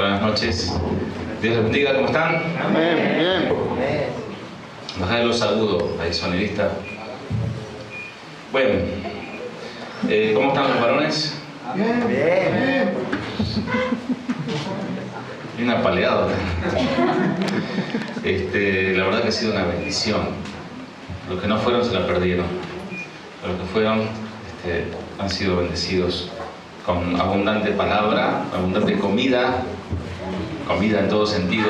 Buenas noches. Dios les bendiga, ¿cómo están? Amén. Bien. Bajá los saludos, ahí sonidista. Bueno, ¿cómo están los varones? Bien. Bien. Bien apaleado. La verdad que ha sido una bendición. Los que no fueron se la perdieron. Los que fueron han sido bendecidos con abundante palabra, abundante comida en todo sentido.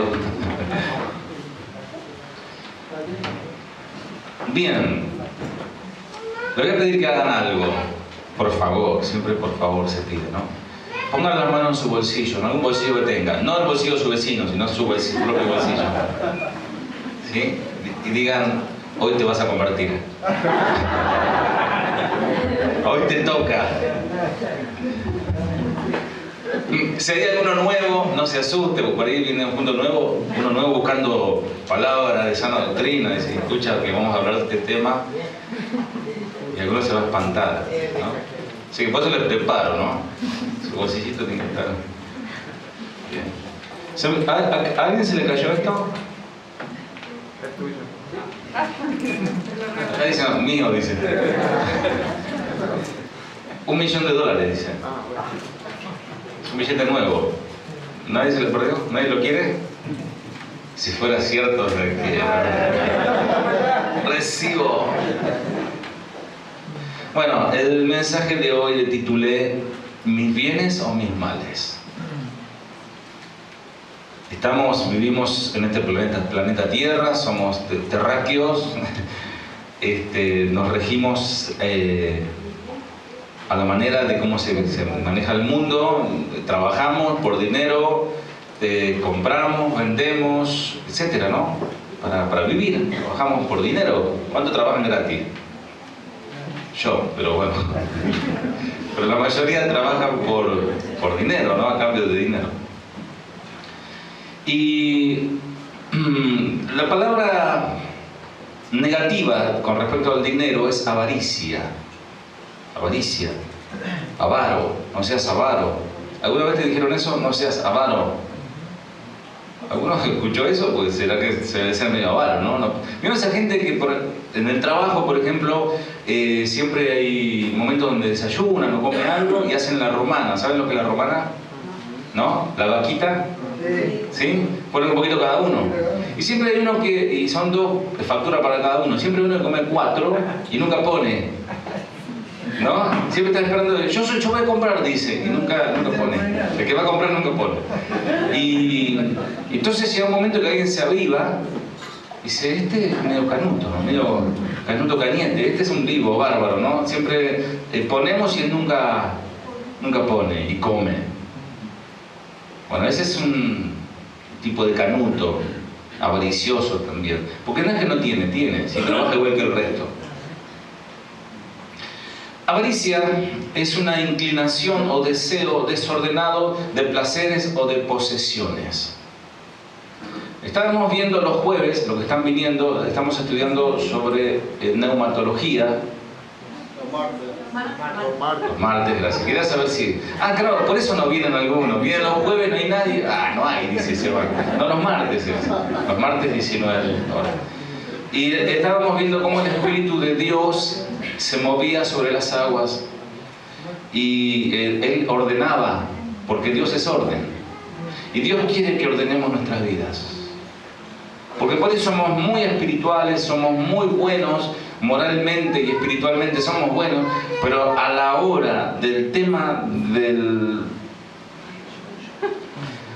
Bien, le voy a pedir que hagan algo, por favor, siempre por favor se pide, ¿no? Pongan las manos en su bolsillo, en algún bolsillo que tengan, no el bolsillo de su vecino, sino su propio bolsillo, ¿sí? Y digan, hoy te vas a convertir, hoy te toca. Si hay alguno nuevo, no se asuste, porque por ahí viene uno nuevo buscando palabras de sana doctrina, y se escucha que vamos a hablar de este tema, y alguno se va a espantar, ¿no? Así que por eso les preparo, ¿no? Su bolsillito tiene que estar bien. ¿A alguien se le cayó esto? Es tuyo. Acá dice, no, mío, dice. $1 millón, dice. Es un billete nuevo. ¿Nadie se le perdió? ¿Nadie lo quiere? Si fuera cierto, recibo. Bueno, el mensaje de hoy le titulé ¿Mis bienes o mis males? Vivimos en este planeta Tierra, somos terráqueos, nos regimos a la manera de cómo se maneja el mundo, trabajamos por dinero, compramos, vendemos, etcétera, ¿no? Para vivir, trabajamos por dinero. ¿Cuánto trabajan gratis? Yo, pero bueno. Pero la mayoría trabajan por dinero, ¿no? A cambio de dinero. Y la palabra negativa con respecto al dinero es avaricia. Avaricia, avaro, no seas avaro. ¿Alguna vez te dijeron eso? No seas avaro. ¿Alguno escuchó eso? Pues será que se debe ser medio avaro, ¿no? Veo esa gente que en el trabajo, por ejemplo, siempre hay momentos donde desayunan o comen algo y hacen la romana. ¿Saben lo que es la romana? ¿No? La vaquita. ¿Sí? Ponen un poquito cada uno. Y siempre hay uno y son 2 facturas para cada uno. Siempre hay uno que come 4 y nunca pone. ¿No? Siempre está esperando, yo voy a comprar, dice, y nunca pone. El que va a comprar nunca pone. Y entonces llega un momento que alguien se aviva y dice, este es medio canuto, ¿no? Medio canuto caliente, este es un vivo, bárbaro, ¿no? Siempre ponemos y él nunca pone y come. Bueno, ese es un tipo de canuto, avaricioso también. Porque no es que no tiene, si trabaja igual que el resto. Avaricia es una inclinación o deseo desordenado de placeres o de posesiones. Estábamos viendo los jueves, los que están viniendo, estamos estudiando sobre neumatología. Los martes, gracias. Quería saber si... claro, por eso no vienen algunos. Vienen los jueves, no hay nadie. No hay, dice Seba. No, los martes. Los martes 19 horas. Y estábamos viendo cómo el Espíritu de Dios se movía sobre las aguas y Él ordenaba, porque Dios es orden. Y Dios quiere que ordenemos nuestras vidas. Porque por eso somos muy espirituales, somos muy buenos, moralmente y espiritualmente somos buenos, pero a la hora del tema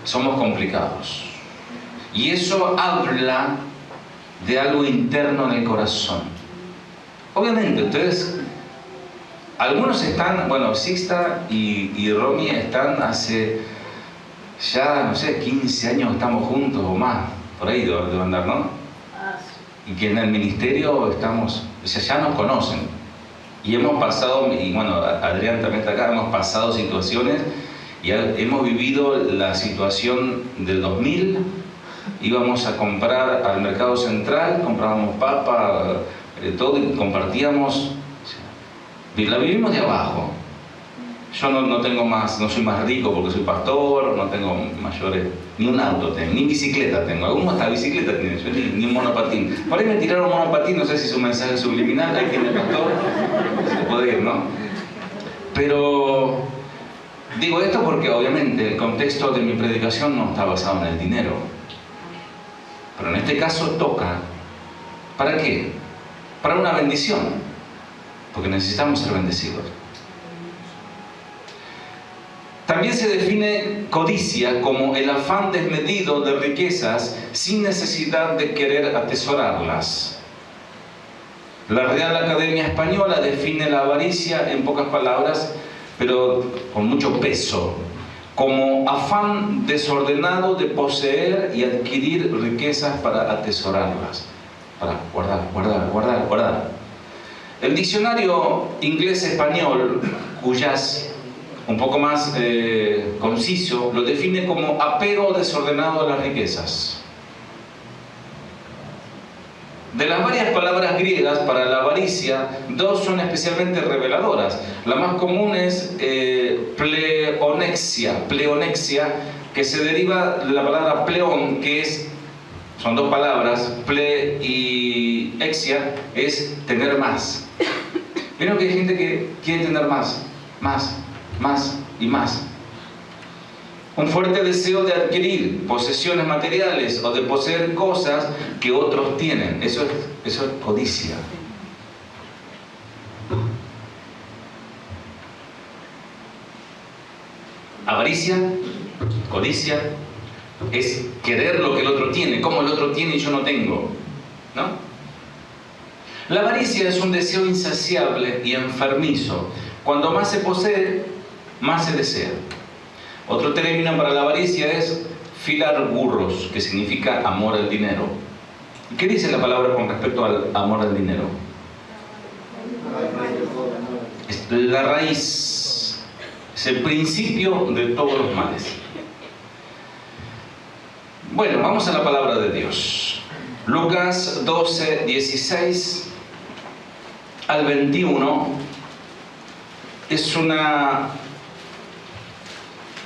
somos complicados. Y eso habla de algo interno en el corazón. Obviamente, ustedes, algunos están, Sixta y Romy están hace ya, 15 años estamos juntos o más, por ahí debe andar, ¿no? Y que en el ministerio estamos, ya nos conocen. Y hemos pasado, Adrián también está acá, hemos pasado situaciones y hemos vivido la situación del 2000. Íbamos a comprar al mercado central, comprábamos papa, todo, y compartíamos. La vivimos de abajo. yo no tengo más, no soy más rico porque soy pastor, no tengo mayores, ni un auto tengo, ni bicicleta tengo, algunos hasta bicicleta tienen, yo ni un monopatín. Por ahí me tiraron un monopatín, no sé si es un mensaje subliminal, ahí tiene el pastor, se puede ir, ¿no? Pero digo esto porque obviamente el contexto de mi predicación no está basado en el dinero. Pero en este caso toca, ¿para qué? Para una bendición, porque necesitamos ser bendecidos. También se define codicia como el afán desmedido de riquezas sin necesidad de querer atesorarlas. La Real Academia Española define la avaricia en pocas palabras, pero con mucho peso, como afán desordenado de poseer y adquirir riquezas para atesorarlas, para guardar. El diccionario inglés-español, cuyas un poco más conciso, lo define como apego desordenado a las riquezas. De las varias palabras griegas para la avaricia, dos son especialmente reveladoras. La más común es pleonexia, que se deriva de la palabra pleón, que son dos palabras, ple y exia, es tener más. Vieron que hay gente que quiere tener más y más. Un fuerte deseo de adquirir posesiones materiales o de poseer cosas que otros tienen. Eso es codicia. Avaricia, codicia, es querer lo que el otro tiene, como el otro tiene y yo no tengo, ¿no? La avaricia es un deseo insaciable y enfermizo. Cuando más se posee, más se desea. Otro término para la avaricia es filar burros, que significa amor al dinero. ¿Qué dice la palabra con respecto al amor al dinero? Es la raíz, es el principio de todos los males. Bueno, vamos a la palabra de Dios. Lucas 12, 16 al 21 es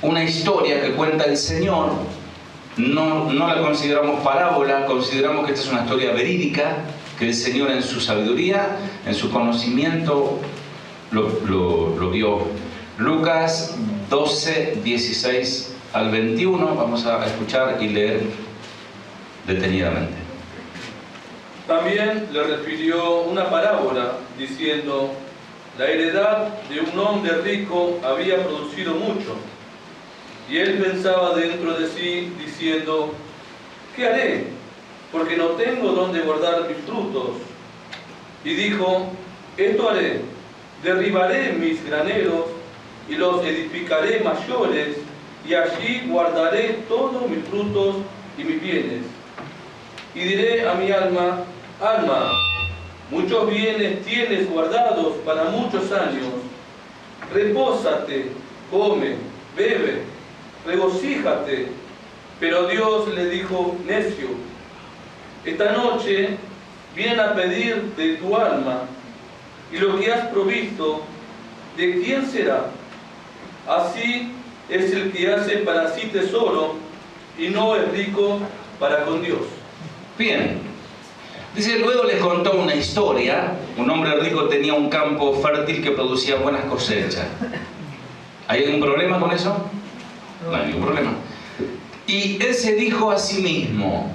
una historia que cuenta el Señor. No la consideramos parábola, consideramos que esta es una historia verídica, que el Señor en su sabiduría, en su conocimiento, lo vio. Lucas 12, 16 al 21, vamos a escuchar y leer detenidamente. También le refirió una parábola, diciendo: la heredad de un hombre rico había producido mucho. Y él pensaba dentro de sí, diciendo: ¿qué haré? Porque no tengo dónde guardar mis frutos. Y dijo: esto haré, derribaré mis graneros y los edificaré mayores, y allí guardaré todos mis frutos y mis bienes. Y diré a mi alma: alma, muchos bienes tienes guardados para muchos años. Repósate, come, bebe, regocíjate. Pero Dios le dijo: necio, esta noche vienen a pedir de tu alma, y lo que has provisto, ¿de quién será? Así es el que hace para sí tesoro y no es rico para con Dios. Bien. Dice, luego les contó una historia. Un hombre rico tenía un campo fértil que producía buenas cosechas. ¿Hay algún problema con eso? No hay ningún problema. Y él se dijo a sí mismo,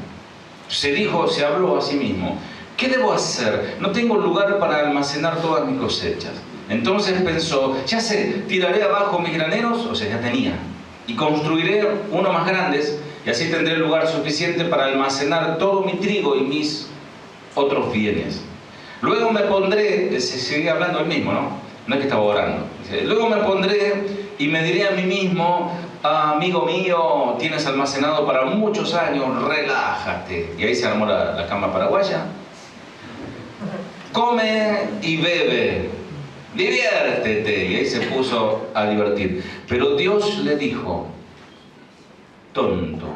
se habló a sí mismo: ¿qué debo hacer? No tengo lugar para almacenar todas mis cosechas. Entonces pensó: ya sé, tiraré abajo mis graneros, o sea, ya tenía, y construiré uno más grandes, y así tendré lugar suficiente para almacenar todo mi trigo y mis otros bienes. Luego me pondré, se sigue hablando él mismo, ¿no? No es que estaba orando. Dice, luego me pondré y me diré a mí mismo: amigo mío, tienes almacenado para muchos años, relájate. Y ahí se armó la cama paraguaya. Come y bebe, diviértete. Y ahí se puso a divertir. Pero Dios le dijo: tonto.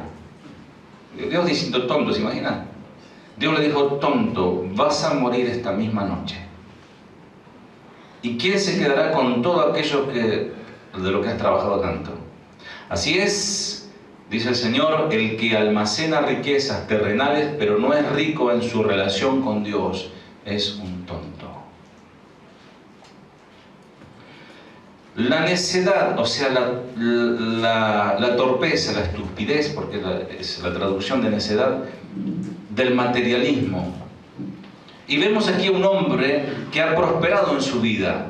Dios diciendo tonto, ¿se imaginan? Dios le dijo: tonto, vas a morir esta misma noche. ¿Y quién se quedará con todo aquello que de lo que has trabajado tanto. Así es, dice el Señor, el que almacena riquezas terrenales, pero no es rico en su relación con Dios, es un tonto. La necedad, o sea, la torpeza, la estupidez, porque es la traducción de necedad, del materialismo. Y vemos aquí a un hombre que ha prosperado en su vida.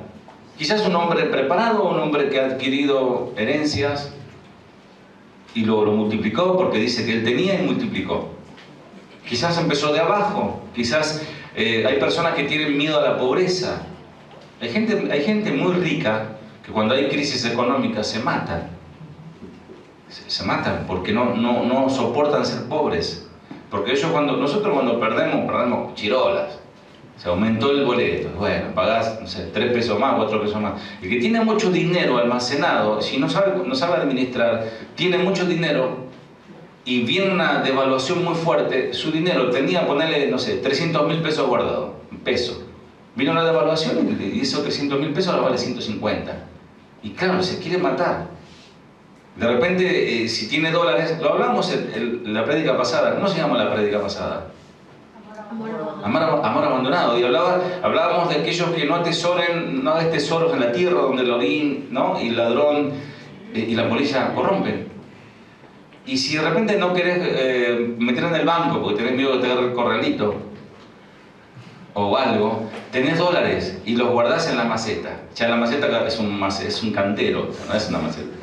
Quizás un hombre preparado, un hombre que ha adquirido herencias y luego lo multiplicó, porque dice que él tenía y multiplicó. Quizás empezó de abajo, quizás hay personas que tienen miedo a la pobreza. Hay gente muy rica que cuando hay crisis económica se matan. Se matan porque no soportan ser pobres. Porque nosotros cuando perdemos chirolas. Se aumentó el boleto. Bueno, pagás, no sé, 3 pesos más, 4 pesos más. El que tiene mucho dinero almacenado, si no sabe administrar, tiene mucho dinero y viene una devaluación muy fuerte, su dinero tenía, ponerle, no sé, 300.000 pesos guardado, pesos. Vino una devaluación y esos 300.000 pesos ahora vale 150. Y claro, se quiere matar. De repente, si tiene dólares, lo hablamos en la prédica pasada. ¿Cómo se llama la prédica pasada? Amor abandonado. Y hablábamos de aquellos que no atesoren, no hagas tesoros en la tierra donde el orín, ¿no? Y el ladrón y la polilla corrompen. Y si de repente no querés meter en el banco porque tenés miedo de tener el corralito o algo, tenés dólares y los guardás en la maceta. Ya la maceta es un cantero, no es una maceta.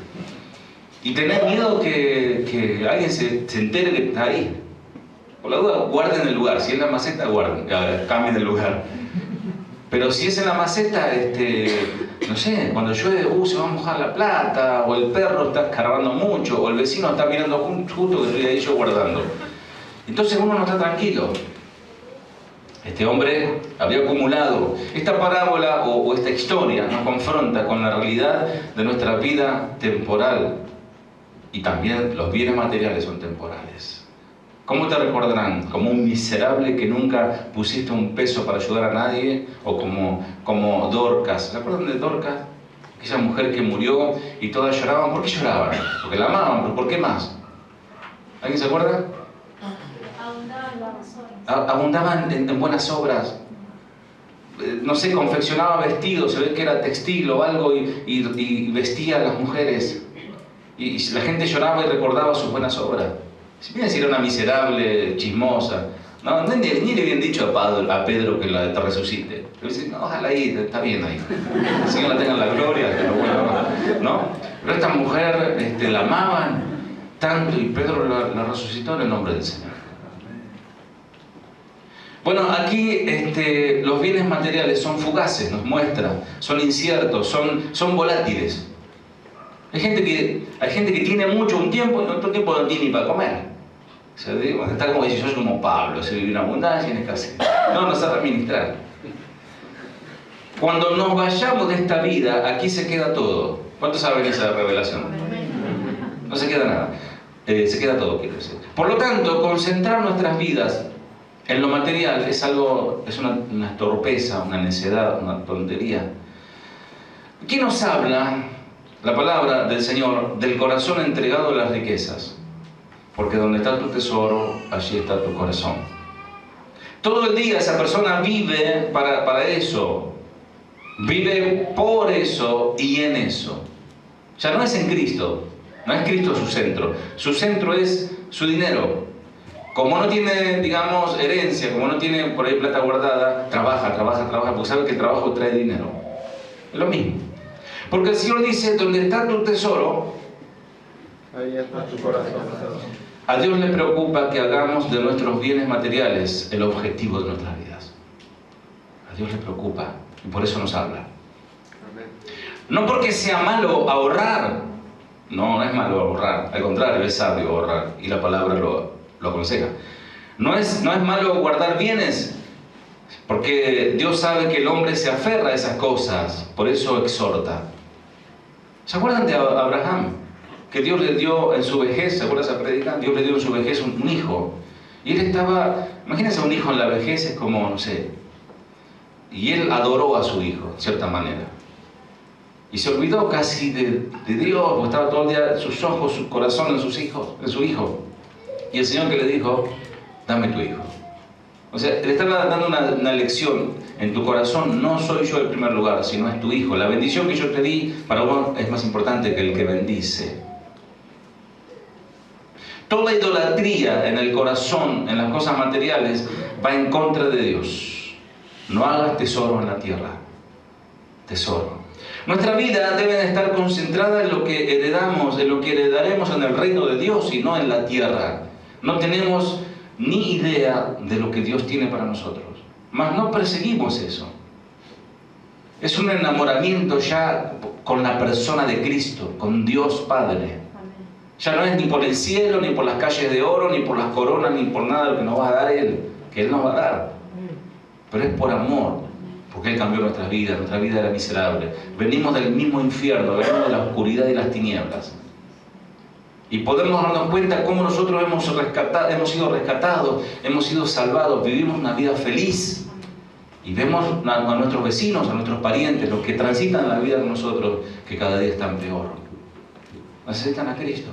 Y tenés miedo que alguien se entere que está ahí. Por la duda, guarden el lugar. Si es la maceta, guarden, cambien el lugar. Pero si es en la maceta, no sé, cuando llueve, se va a mojar la plata, o el perro está escarbando mucho, o el vecino está mirando justo que estoy ahí yo guardando. Entonces uno no está tranquilo. Este hombre había acumulado. Esta parábola o esta historia nos confronta con la realidad de nuestra vida temporal. Y también los bienes materiales son temporales. ¿Cómo te recordarán? ¿Como un miserable que nunca pusiste un peso para ayudar a nadie? ¿O como Dorcas? ¿Se acuerdan de Dorcas? Aquella mujer que murió y todas lloraban. ¿Por qué lloraban? Porque la amaban, pero ¿por qué más? ¿Alguien se acuerda? Abundaban en buenas obras. No sé, confeccionaba vestidos, se ve que era textil o algo y vestía a las mujeres. Y la gente lloraba y recordaba sus buenas obras. Si bien era una miserable, chismosa, ni le habían dicho a Pedro que te resucite. Pero dicen, no, ojalá ahí, está bien ahí. El Señor la tenga en la gloria, que lo vuelva, ¿no? Pero esta mujer la amaban tanto y Pedro la resucitó en el nombre del Señor. Bueno, aquí los bienes materiales son fugaces, nos muestra, son inciertos, son volátiles. Hay gente que tiene mucho un tiempo y otro tiempo no tiene ni para comer. O sea, está como si yo soy como Pablo, se vive en abundancia y en escasez. No sabe administrar. Cuando nos vayamos de esta vida, aquí se queda todo. ¿Cuántos saben esa revelación? No se queda nada. Se queda todo, quiero decir. Por lo tanto, concentrar nuestras vidas en lo material es una torpeza, una necedad, una tontería. ¿Quién nos habla? La palabra del Señor, del corazón entregado a las riquezas. Porque donde está tu tesoro, allí está tu corazón. Todo el día esa persona vive para eso. Vive por eso y en eso. Ya no es en Cristo. No es Cristo su centro. Su centro es su dinero. Como no tiene, digamos, herencia, como no tiene por ahí plata guardada, trabaja, porque sabe que el trabajo trae dinero. Es lo mismo. Porque el Señor dice, donde está tu tesoro, ahí está tu corazón. A Dios le preocupa que hagamos de nuestros bienes materiales el objetivo de nuestras vidas. A Dios le preocupa y por eso nos habla. No porque sea malo ahorrar. No es malo ahorrar. Al contrario, es sabio ahorrar. Y la palabra lo aconseja. No es malo guardar bienes. Porque Dios sabe que el hombre se aferra a esas cosas. Por eso exhorta. ¿Se acuerdan de Abraham? Que Dios le dio en su vejez, ¿se acuerdan esa prédica? Dios le dio en su vejez un hijo. Y él estaba, imagínense un hijo en la vejez, es como, no sé. Y él adoró a su hijo, de cierta manera. Y se olvidó casi de Dios, porque estaba todo el día sus ojos, su corazón en sus hijos, en su hijo. Y el Señor que le dijo, dame tu hijo. O sea, le estaba dando una lección. En tu corazón no soy yo el primer lugar, sino es tu hijo. La bendición que yo te di para vos es más importante que el que bendice. Toda idolatría en el corazón, en las cosas materiales, va en contra de Dios. No hagas tesoro en la tierra. Tesoro. Nuestra vida debe estar concentrada en lo que heredamos, en lo que heredaremos en el reino de Dios y no en la tierra. No tenemos ni idea de lo que Dios tiene para nosotros. Mas no perseguimos eso. Es un enamoramiento ya con la persona de Cristo, con Dios Padre. Ya no es ni por el cielo, ni por las calles de oro, ni por las coronas, ni por nada lo que nos va a dar Él, que Él nos va a dar. Pero es por amor, porque Él cambió nuestra vida era miserable. Venimos del mismo infierno, venimos de la oscuridad y las tinieblas. Y podemos darnos cuenta cómo nosotros hemos sido rescatados, hemos sido salvados, vivimos una vida feliz. Y vemos a nuestros vecinos, a nuestros parientes, los que transitan la vida con nosotros, que cada día están peor. Necesitan a Cristo.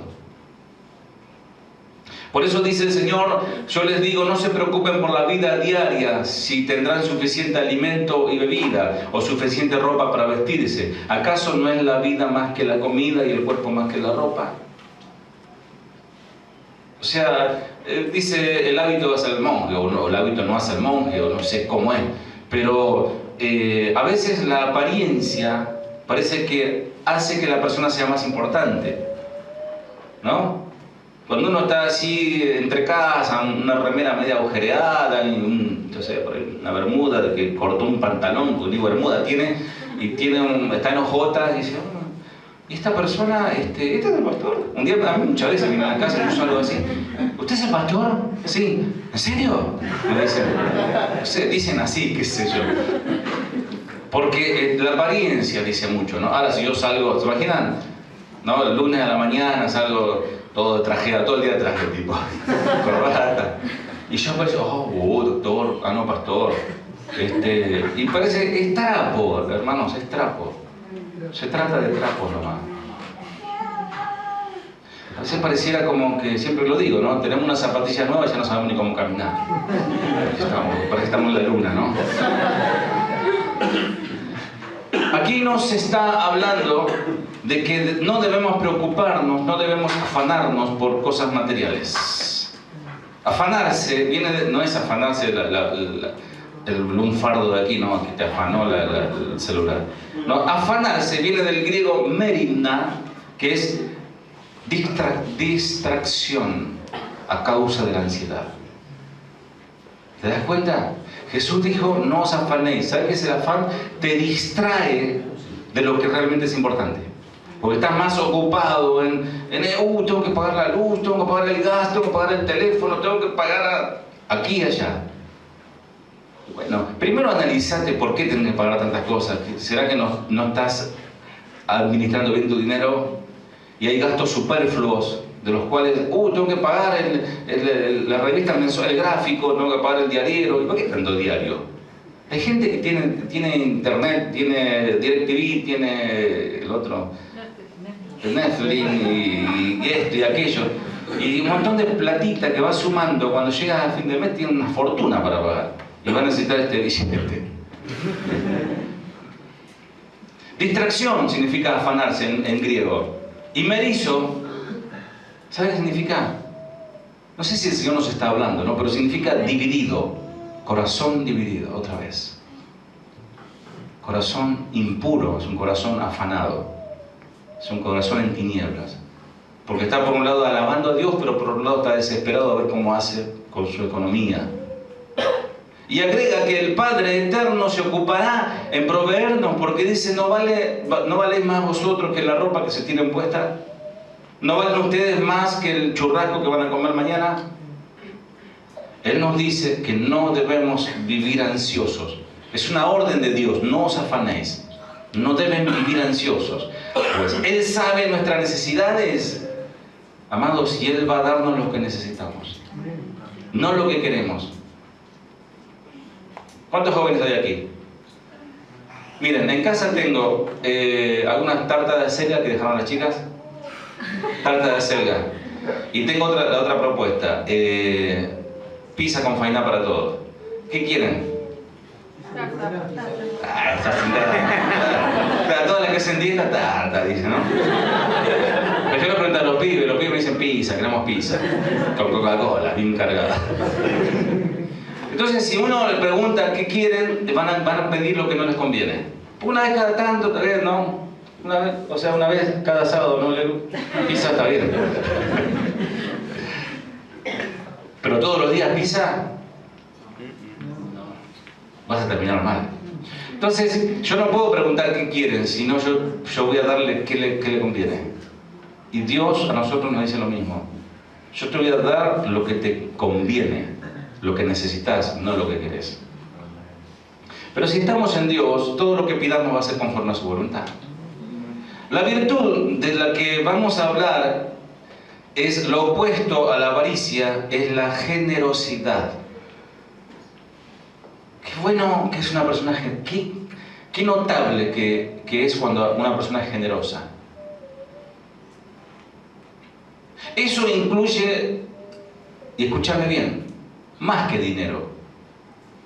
Por eso dice el Señor, yo les digo, no se preocupen por la vida diaria, si tendrán suficiente alimento y bebida, o suficiente ropa para vestirse. ¿Acaso no es la vida más que la comida y el cuerpo más que la ropa? O sea, dice, el hábito hace el monje, o el hábito no hace el monje, o no sé cómo es. Pero a veces la apariencia parece que hace que la persona sea más importante, ¿no? Cuando uno está así entre casa, una remera media agujereada, y una bermuda de que cortó un pantalón, porque ni bermuda tiene, y está en hojotas, y dice, ¿y esta persona, este es el pastor? Un día, a mí muchas veces vienen a la casa y yo salgo así, ¿usted es el pastor? Sí. ¿En serio? Me dicen así, qué sé yo. Porque la apariencia dice mucho, ¿no? Ahora si yo salgo, ¿se imaginan? ¿No? El lunes a la mañana salgo todo de trajeado, todo el día de traje, tipo, corbata. Y yo aparezco, doctor, no, pastor. Y parece, es trapo, hermanos, es trapo. Se trata de trapos nomás. A veces pareciera como que, siempre lo digo, ¿no? Tenemos unas zapatillas nuevas y ya no sabemos ni cómo caminar. Parece que estamos en la luna, ¿no? Aquí nos está hablando de que no debemos preocuparnos, no debemos afanarnos por cosas materiales. Afanarse no es afanarse el lunfardo de aquí, no, que te afanó el celular. No, afanarse viene del griego merimna, que es distracción a causa de la ansiedad. ¿Te das cuenta? Jesús dijo, no os afanéis. ¿Sabes qué es el afán? Te distrae de lo que realmente es importante. Porque estás más ocupado en tengo que pagar la luz, tengo que pagar el gas, tengo que pagar el teléfono, tengo que pagar aquí y allá. Bueno, primero analizate por qué tenés que pagar tantas cosas. ¿Será que no estás administrando bien tu dinero y hay gastos superfluos de los cuales, tengo que pagar la revista mensual, el gráfico, tengo que pagar el diario? ¿Y por qué tanto diario? Hay gente que tiene internet, tiene DirecTV, tiene el otro, Netflix y esto y aquello. Y un montón de platita que va sumando, cuando llega a fin de mes tiene una fortuna para pagar. Y va a necesitar este billete. Distracción significa afanarse en griego. Y merizo, ¿sabe qué significa? No sé si el Señor nos está hablando, ¿no? Pero significa dividido. Corazón dividido, otra vez. Corazón impuro, es un corazón afanado. Es un corazón en tinieblas. Porque está por un lado alabando a Dios, pero por otro lado está desesperado a ver cómo hace con su economía. Y agrega que el Padre Eterno se ocupará en proveernos, porque dice, ¿no valéis más vosotros que la ropa que se tienen puesta? ¿No valen ustedes más que el churrasco que van a comer mañana? Él nos dice que no debemos vivir ansiosos. Es una orden de Dios, no os afanéis. No deben vivir ansiosos. Pues Él sabe nuestras necesidades, amados, y Él va a darnos lo que necesitamos. No lo que queremos. ¿Cuántos jóvenes hay aquí? Miren, en casa tengo algunas tartas de acelga que dejaron las chicas. Tarta de acelga. Y tengo la otra propuesta. Pizza con faina para todos. ¿Qué quieren? Para todas las que hacen dieta, tarta, dice, ¿no? Pero yo le pregunto a los pibes me dicen pizza, queremos pizza. Con Coca-Cola, bien cargada. Entonces, si uno le pregunta qué quieren, van a pedir lo que no les conviene. Una vez cada tanto, tal vez, ¿no? Una vez cada sábado, ¿no? Pizza está bien. Pero todos los días pizza, vas a terminar mal. Entonces, yo no puedo preguntar qué quieren, sino yo voy a darle qué le conviene. Y Dios a nosotros nos dice lo mismo. Yo te voy a dar lo que te conviene, lo que necesitas, no lo que querés. Pero si estamos en Dios, todo lo que pidamos va a ser conforme a su voluntad. La virtud de la que vamos a hablar es lo opuesto a la avaricia, es la generosidad. Qué bueno que es una persona, qué notable que es cuando una persona es generosa. Eso incluye, y escúchame bien, más que dinero.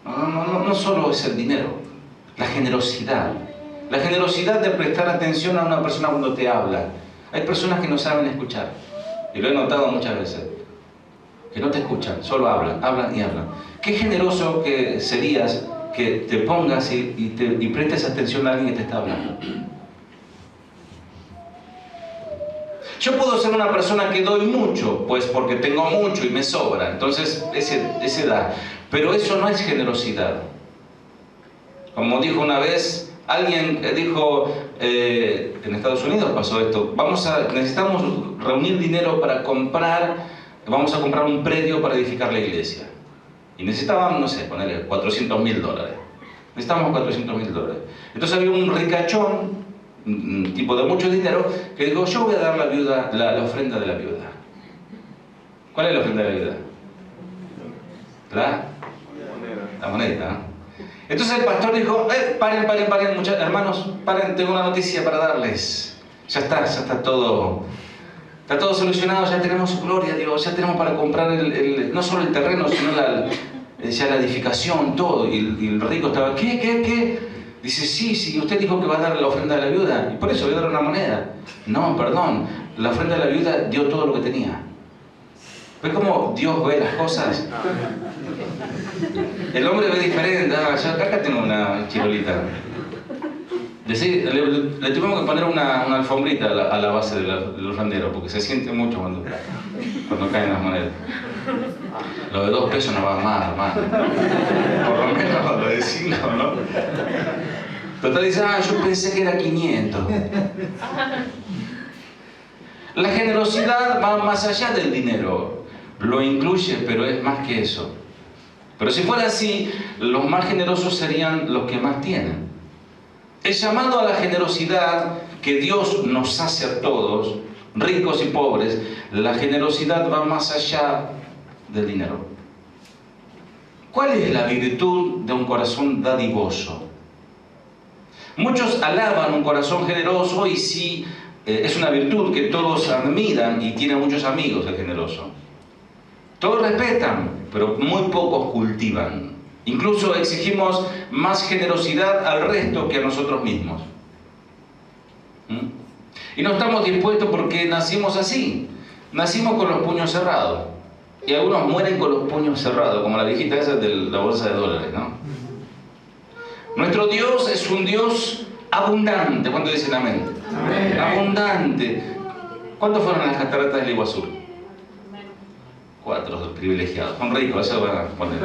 No solo es el dinero, la generosidad. La generosidad de prestar atención a una persona cuando te habla. Hay personas que no saben escuchar, y lo he notado muchas veces, que no te escuchan, solo hablan y hablan. Qué generoso que serías que te pongas y prestes atención a alguien que te está hablando. Yo puedo ser una persona que doy mucho, pues porque tengo mucho y me sobra, entonces ese da. Pero eso no es generosidad. Como dijo una vez, alguien dijo, en Estados Unidos pasó esto, necesitamos reunir dinero para vamos a comprar un predio para edificar la iglesia. Y necesitaban, no sé, ponerle $400.000. Necesitábamos $400.000. Entonces había un ricachón, un tipo de mucho dinero, que dijo, yo voy a dar la ofrenda de la viuda. ¿Cuál es la ofrenda de la viuda? La moneda, ¿no? Entonces el pastor dijo, paren, muchachos, hermanos, paren, tengo una noticia para darles. Ya está todo solucionado, ya tenemos, gloria a Dios, ya tenemos para comprar no solo el terreno, sino ya la edificación, todo. Y el rico estaba, ¿qué? Dice, sí, usted dijo que va a dar la ofrenda de la viuda, y por eso voy a dar una moneda. No, perdón, la ofrenda de la viuda dio todo lo que tenía. ¿Ves cómo Dios ve las cosas? El hombre ve diferente. Yo acá tengo una chirolita. Le tuvimos que poner una alfombrita a la base del ofrendero, porque se siente mucho cuando caen las monedas. Lo de 2 pesos no va más, hermano. Por lo menos lo de 5, ¿no? Total dice, yo pensé que era 500. La generosidad va más allá del dinero. Lo incluye, pero es más que eso. Pero si fuera así, los más generosos serían los que más tienen. El llamado a la generosidad que Dios nos hace a todos, ricos y pobres, la generosidad va más allá del dinero. ¿Cuál es la virtud de un corazón dadivoso? Muchos alaban un corazón generoso y sí, es una virtud que todos admiran y tiene muchos amigos el generoso. Todos respetan, pero muy pocos cultivan. Incluso exigimos más generosidad al resto que a nosotros mismos. Y no estamos dispuestos porque nacimos así. Nacimos con los puños cerrados. Y algunos mueren con los puños cerrados, como la viejita esa de la bolsa de dólares, ¿no? Nuestro Dios es un Dios abundante. ¿Cuánto dicen amén? Amén. Abundante. ¿Cuántos fueron a las cataratas del Iguazú? 4 privilegiados. Son ricos, eso va a poner.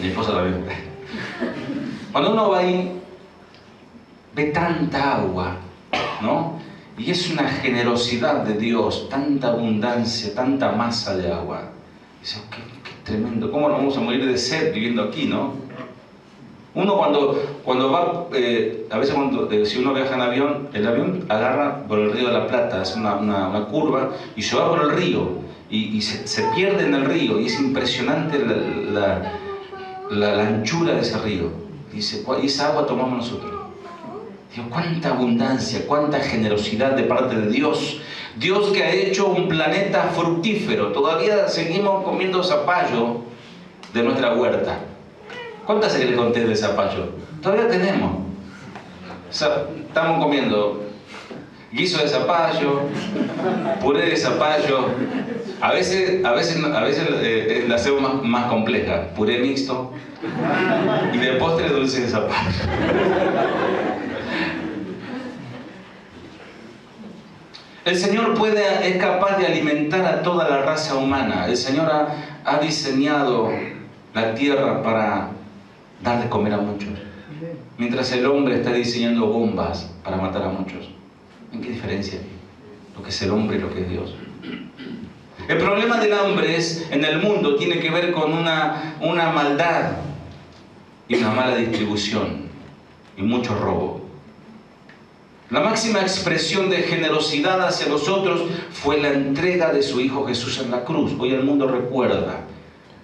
Mi esposa también. Cuando uno va ahí, ve tanta agua, ¿no? Y es una generosidad de Dios, tanta abundancia, tanta masa de agua. Dice, qué tremendo, ¿cómo nos vamos a morir de sed viviendo aquí, no? Uno cuando va, a veces si uno viaja en avión, el avión agarra por el río de la Plata, hace una curva y se va por el río. Y se pierde en el río, y es impresionante la anchura de ese río. Dice, y esa agua tomamos nosotros. Dios, cuánta abundancia, cuánta generosidad de parte de Dios. Dios que ha hecho un planeta fructífero. Todavía seguimos comiendo zapallo de nuestra huerta. ¿Cuántas se le conté de zapallo? Todavía tenemos. Estamos comiendo guiso de zapallo, puré de zapallo. A veces la hacemos más compleja. Puré mixto y de postre dulce de zapallo. El Señor es capaz de alimentar a toda la raza humana. El Señor ha diseñado la tierra para dar de comer a muchos. Mientras el hombre está diseñando bombas para matar a muchos. ¿En qué diferencia hay? Lo que es el hombre y lo que es Dios. El problema del hambre en el mundo tiene que ver con una maldad y una mala distribución y mucho robo. La máxima expresión de generosidad hacia nosotros fue la entrega de su Hijo Jesús en la cruz. Hoy el mundo recuerda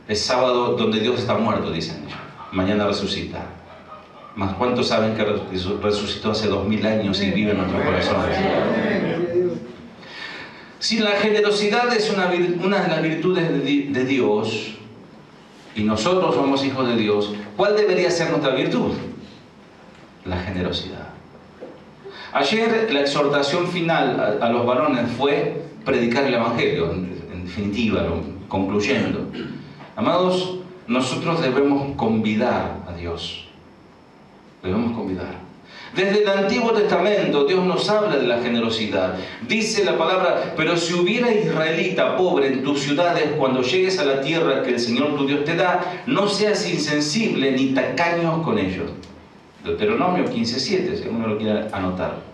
el sábado donde Dios está muerto, dicen ellos. Mañana resucita. Más ¿cuántos saben que resucitó hace 2000 años y vive en nuestros corazones? Si la generosidad es una de las virtudes de Dios, y nosotros somos hijos de Dios, ¿cuál debería ser nuestra virtud? La generosidad. Ayer la exhortación final a los varones fue predicar el Evangelio, en definitiva, concluyendo. Amados, nosotros debemos convidar a Dios. Debemos convidar. Desde el Antiguo Testamento Dios nos habla de la generosidad. Dice la palabra, pero si hubiera israelita pobre en tus ciudades, cuando llegues a la tierra que el Señor tu Dios te da, no seas insensible ni tacaño con ellos. Deuteronomio 15:7, si uno lo quiere anotar.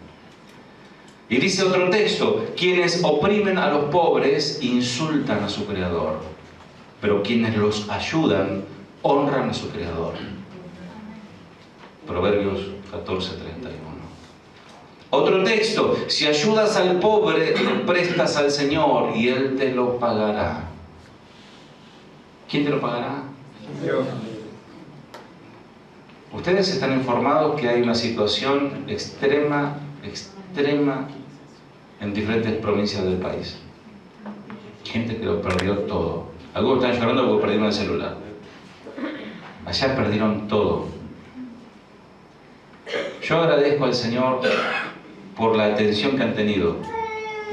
Y dice otro texto, quienes oprimen a los pobres insultan a su Creador, pero quienes los ayudan honran a su Creador. Proverbios 14:31. Otro texto, si ayudas al pobre, le prestas al Señor y Él te lo pagará. ¿Quién te lo pagará? Dios. Ustedes están informados que hay una situación extrema en diferentes provincias del país. Gente que lo perdió todo. Algunos están llorando porque perdieron el celular. Allá perdieron todo. Yo agradezco al Señor por la atención que han tenido.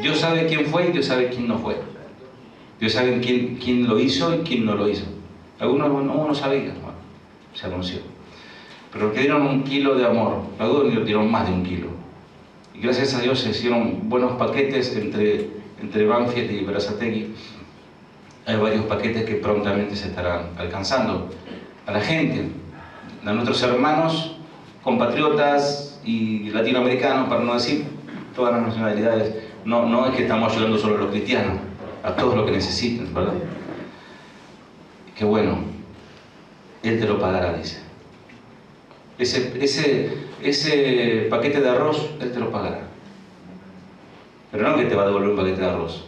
Dios sabe quién fue y Dios sabe quién no fue. Dios sabe quién lo hizo y quién no lo hizo. Algunos no sabían, bueno, se anunció. Pero que dieron 1 kilo de amor, algunos dieron más de 1 kilo. Y gracias a Dios se hicieron buenos paquetes entre Banfield y Berazategui. Hay varios paquetes que prontamente se estarán alcanzando a la gente, a nuestros hermanos, compatriotas y latinoamericanos, para no decir todas las nacionalidades. No es que estamos ayudando solo a los cristianos, a todos los que necesiten, ¿verdad? Qué bueno, Él te lo pagará, dice. Ese paquete de arroz, Él te lo pagará. Pero no que te va a devolver un paquete de arroz.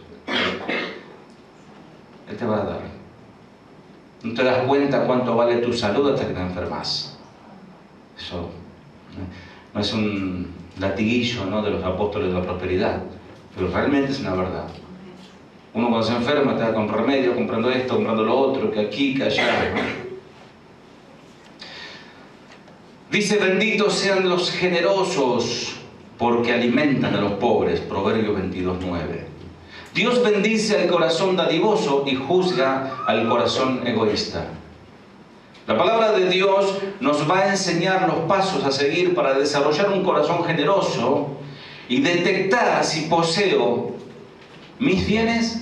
Él te va a dar. No te das cuenta cuánto vale tu salud hasta que te enfermas. Eso no es un latiguillo, ¿no?, de los apóstoles de la prosperidad, pero realmente es una verdad. Uno cuando se enferma está con remedio, comprando esto, comprando lo otro, que aquí, que allá. Dice, benditos sean los generosos, porque alimentan a los pobres. Proverbios 22:9. Dios bendice al corazón dadivoso y juzga al corazón egoísta. La palabra de Dios nos va a enseñar los pasos a seguir para desarrollar un corazón generoso y detectar si poseo mis bienes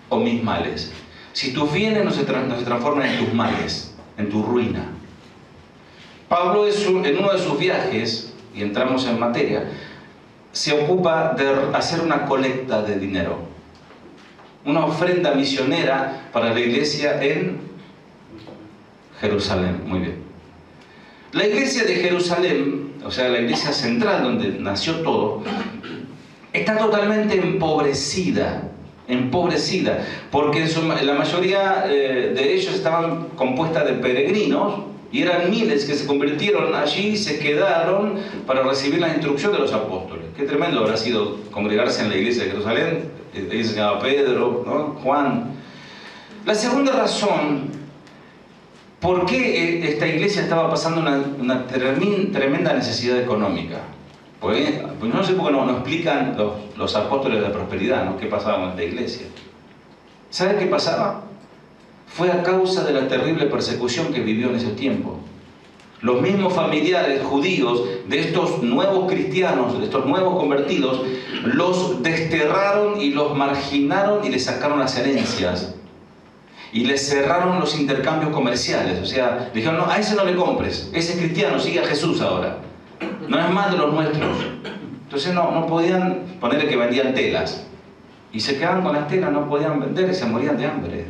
o mis males. Si tus bienes no se transforman en tus males, en tu ruina. Pablo en uno de sus viajes, y entramos en materia, se ocupa de hacer una colecta de dinero, una ofrenda misionera para la iglesia en Jerusalén. Muy bien. La iglesia de Jerusalén, o sea, la iglesia central donde nació todo, está totalmente empobrecida, porque la mayoría de ellos estaban compuesta de peregrinos Y eran miles que se convirtieron allí y se quedaron para recibir la instrucción de los apóstoles. Qué tremendo habrá sido congregarse en la iglesia de Jerusalén. Ahí se llamaba Pedro, ¿no? Juan. La segunda razón por qué esta iglesia estaba pasando una tremenda necesidad económica. Pues no sé por qué no explican los apóstoles de la prosperidad, ¿no? ¿Qué pasaba en esta iglesia? ¿Sabe qué pasaba? Fue a causa de la terrible persecución que vivió en ese tiempo. Los mismos familiares judíos de estos nuevos cristianos, de estos nuevos convertidos, los desterraron y los marginaron y les sacaron las herencias. Y les cerraron los intercambios comerciales. O sea, dijeron, no, a ese no le compres, ese es cristiano, sigue a Jesús ahora. No es más de los nuestros. Entonces no podían ponerle que vendían telas. Y se quedaban con las telas, no podían vender y se morían de hambre.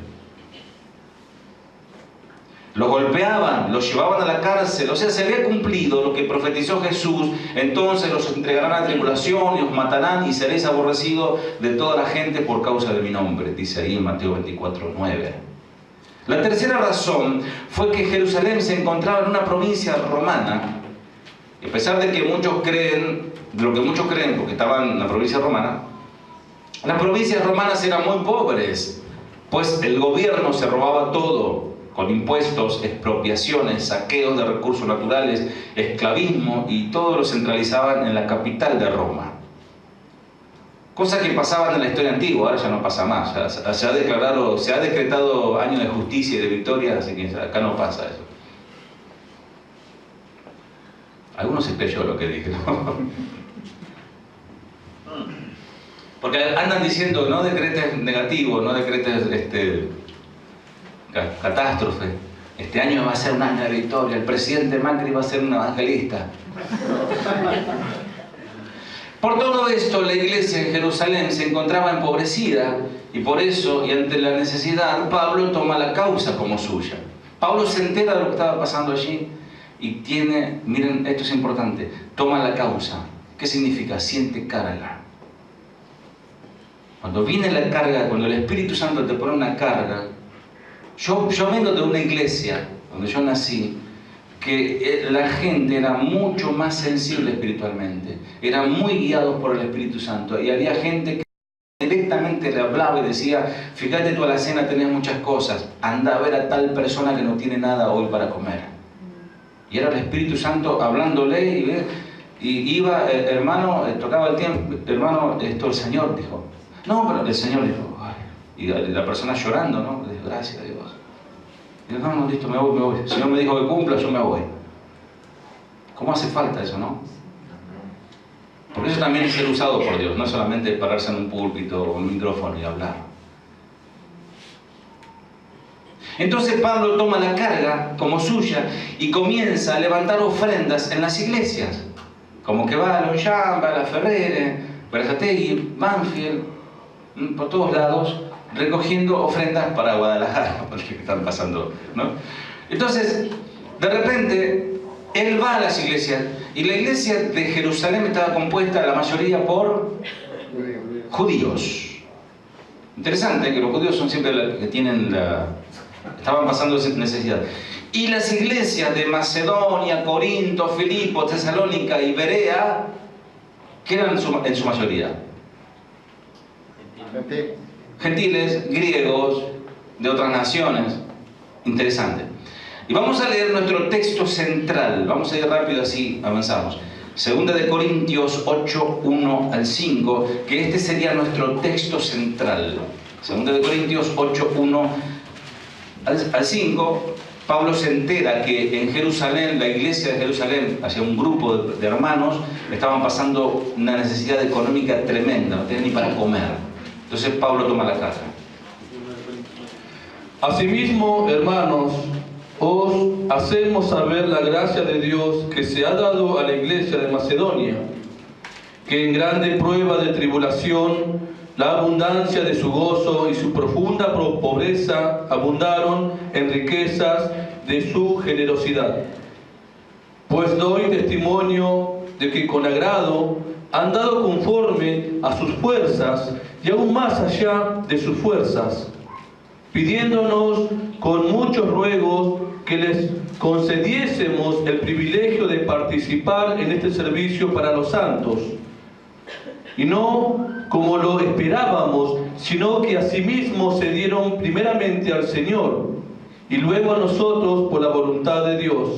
Los golpeaban, los llevaban a la cárcel. O sea, se había cumplido lo que profetizó Jesús. Entonces los entregarán a tribulación y os matarán y seréis aborrecidos de toda la gente por causa de mi nombre. Dice ahí en Mateo 24:9. La tercera razón fue que Jerusalén se encontraba en una provincia romana. Y a pesar de que muchos creen, de lo que muchos creen, porque estaban en la provincia romana, las provincias romanas eran muy pobres, pues el gobierno se robaba todo, con impuestos, expropiaciones, saqueos de recursos naturales, esclavismo, y todo lo centralizaban en la capital de Roma. Cosas que pasaban en la historia antigua, ahora ya no pasa más. Se ha decretado año de justicia y de victoria, así que acá no pasa eso. Algunos se creyó lo que dije, ¿no? Porque andan diciendo, no decretes negativo, no decretes catástrofe. Este año va a ser un año de victoria, el presidente Macri va a ser un evangelista. Por todo esto, la iglesia en Jerusalén se encontraba empobrecida y por eso, y ante la necesidad, Pablo toma la causa como suya. Pablo se entera de lo que estaba pasando allí y tiene, miren, esto es importante, toma la causa. ¿Qué significa? Siente carga. Cuando viene la carga, cuando el Espíritu Santo te pone una carga, yo vengo de una iglesia donde yo nací, que la gente era mucho más sensible espiritualmente, eran muy guiados por el Espíritu Santo, y había gente que directamente le hablaba y decía, fíjate tú a la cena tenés muchas cosas, anda a ver a tal persona que no tiene nada hoy para comer. Y era el Espíritu Santo hablándole y iba, hermano, tocaba el tiempo, hermano, el Señor dijo, no, pero el Señor dijo, ay, y la persona llorando, ¿no? Le dijo, gracias a Dios. Y yo, no, listo, me voy. El Señor me dijo que cumpla, yo me voy. ¿Cómo hace falta eso, no? Porque eso también es ser usado por Dios, no solamente pararse en un púlpito o un micrófono y hablar. Entonces Pablo toma la carga como suya y comienza a levantar ofrendas en las iglesias. Como que va a Longchamp, va a La Ferrere, Berazategui, Banfield, por todos lados, recogiendo ofrendas para Guadalajara, porque están pasando, ¿no? Entonces, de repente, él va a las iglesias, y la iglesia de Jerusalén estaba compuesta la mayoría por judíos. Interesante que los judíos son siempre los que tienen estaban pasando esa necesidad. Y las iglesias de Macedonia, Corinto, Filipos, Tesalónica y Berea, ¿qué eran en su mayoría? Gentiles, griegos, de otras naciones. Interesante. Y vamos a leer nuestro texto central. Vamos a ir rápido, así avanzamos. Segunda de Corintios 8, 1 al 5, que este sería nuestro texto central. Segunda de Corintios 8, 1 al 5. Pablo se entera que en Jerusalén, la iglesia de Jerusalén, hacia un grupo de hermanos, estaban pasando una necesidad económica tremenda, no tenían ni para comer. Entonces Pablo toma la carga. Asimismo, hermanos, os hacemos saber la gracia de Dios que se ha dado a la iglesia de Macedonia, que en grande prueba de tribulación, la abundancia de su gozo y su profunda pobreza abundaron en riquezas de su generosidad. Pues doy testimonio de que con agrado han dado conforme a sus fuerzas y aún más allá de sus fuerzas, pidiéndonos con muchos ruegos que les concediésemos el privilegio de participar en este servicio para los santos. Y no como lo esperábamos, sino que asimismo se dieron primeramente al Señor y luego a nosotros por la voluntad de Dios.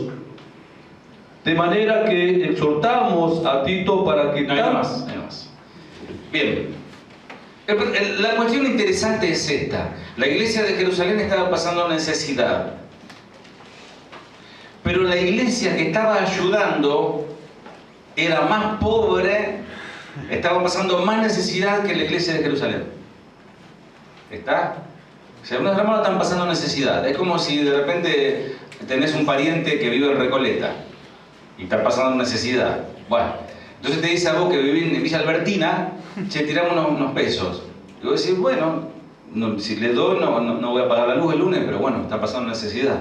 De manera que exhortamos a Tito para que... No hay más. Bien. La cuestión interesante es esta. La iglesia de Jerusalén estaba pasando necesidad. Pero la iglesia que estaba ayudando era más pobre, estaba pasando más necesidad que la iglesia de Jerusalén. ¿Está? O sea, unos hermanos están pasando necesidad. Es como si de repente tenés un pariente que vive en Recoleta y está pasando necesidad. Bueno, entonces te dice a vos que vivís en Villa Albertina, che, tirame unos pesos. Y vos decís, bueno, si le doy no voy a pagar la luz el lunes, pero bueno, está pasando necesidad.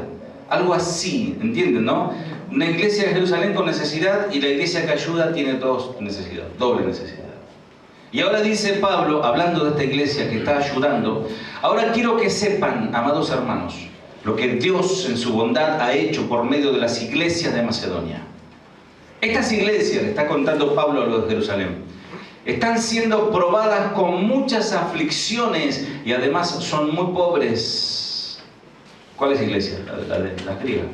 Algo así, ¿entienden, no? Una iglesia de Jerusalén con necesidad y la iglesia que ayuda tiene dos necesidad, doble necesidad. Y ahora dice Pablo, hablando de esta iglesia que está ayudando, ahora quiero que sepan, amados hermanos, lo que Dios en su bondad ha hecho por medio de las iglesias de Macedonia. Estas iglesias, le está contando Pablo a los de Jerusalén, están siendo probadas con muchas aflicciones y además son muy pobres. ¿Cuál es la iglesia? La griega.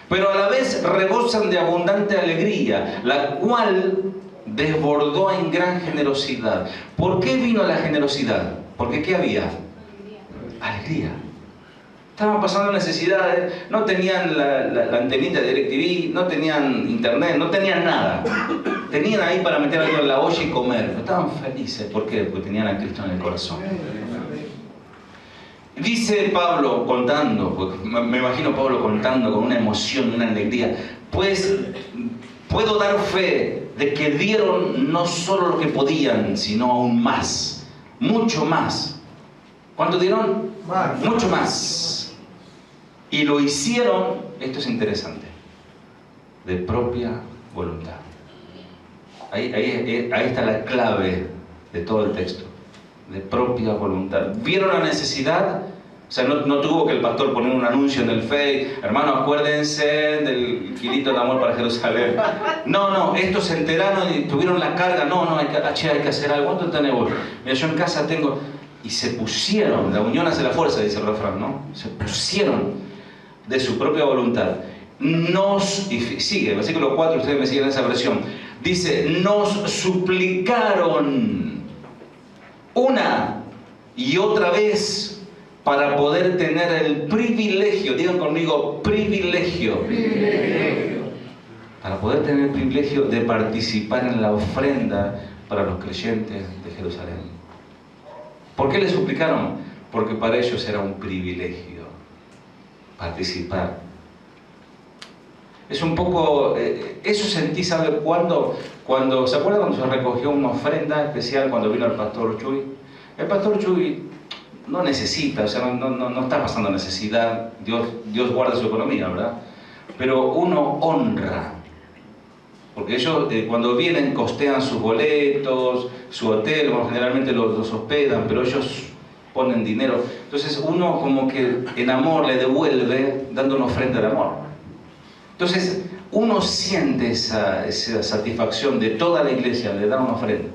Pero a la vez rebosan de abundante alegría, la cual desbordó en gran generosidad. ¿Por qué vino la generosidad? Porque ¿qué había? Alegría. Estaban pasando necesidades, no tenían la antenita de DirecTV, no tenían internet, no tenían nada. Tenían ahí para meter algo en la olla y comer. Estaban felices. ¿Por qué? Porque tenían a Cristo en el corazón. Dice Pablo contando, porque me imagino Pablo contando con una emoción, una alegría, pues puedo dar fe de que dieron no solo lo que podían, sino aún más, mucho más. ¿Cuánto dieron? Más. Mucho más. Y lo hicieron, esto es interesante, de propia voluntad. Ahí está la clave de todo el texto. De propia voluntad. ¿Vieron la necesidad? O sea, no tuvo que el pastor poner un anuncio en el Face, hermano, acuérdense del kilito de amor para Jerusalén. No, estos se enteraron y tuvieron la carga. Hay que hacer algo. ¿Cuánto tenemos? Mira, yo en casa tengo... Y se pusieron, la unión hace la fuerza, dice el refrán, ¿no? Se pusieron de su propia voluntad. Y sigue, versículo 4, ustedes me siguen en esa versión. Dice, nos suplicaron una y otra vez para poder tener el privilegio, digan conmigo, privilegio. Para poder tener el privilegio de participar en la ofrenda para los creyentes de Jerusalén. ¿Por qué le suplicaron? Porque para ellos era un privilegio participar. Es un poco, eso sentí, ¿sabe cuándo? ¿Se acuerdan cuando se recogió una ofrenda especial cuando vino el pastor Chuy? El pastor Chuy no necesita, o sea, no está pasando necesidad, Dios guarda su economía, ¿verdad? Pero uno honra, porque ellos cuando vienen costean sus boletos, su hotel, bueno, generalmente los hospedan, pero ellos ponen dinero. Entonces uno como que en amor le devuelve dando una ofrenda de amor. Entonces uno siente esa satisfacción de toda la iglesia de dar una ofrenda.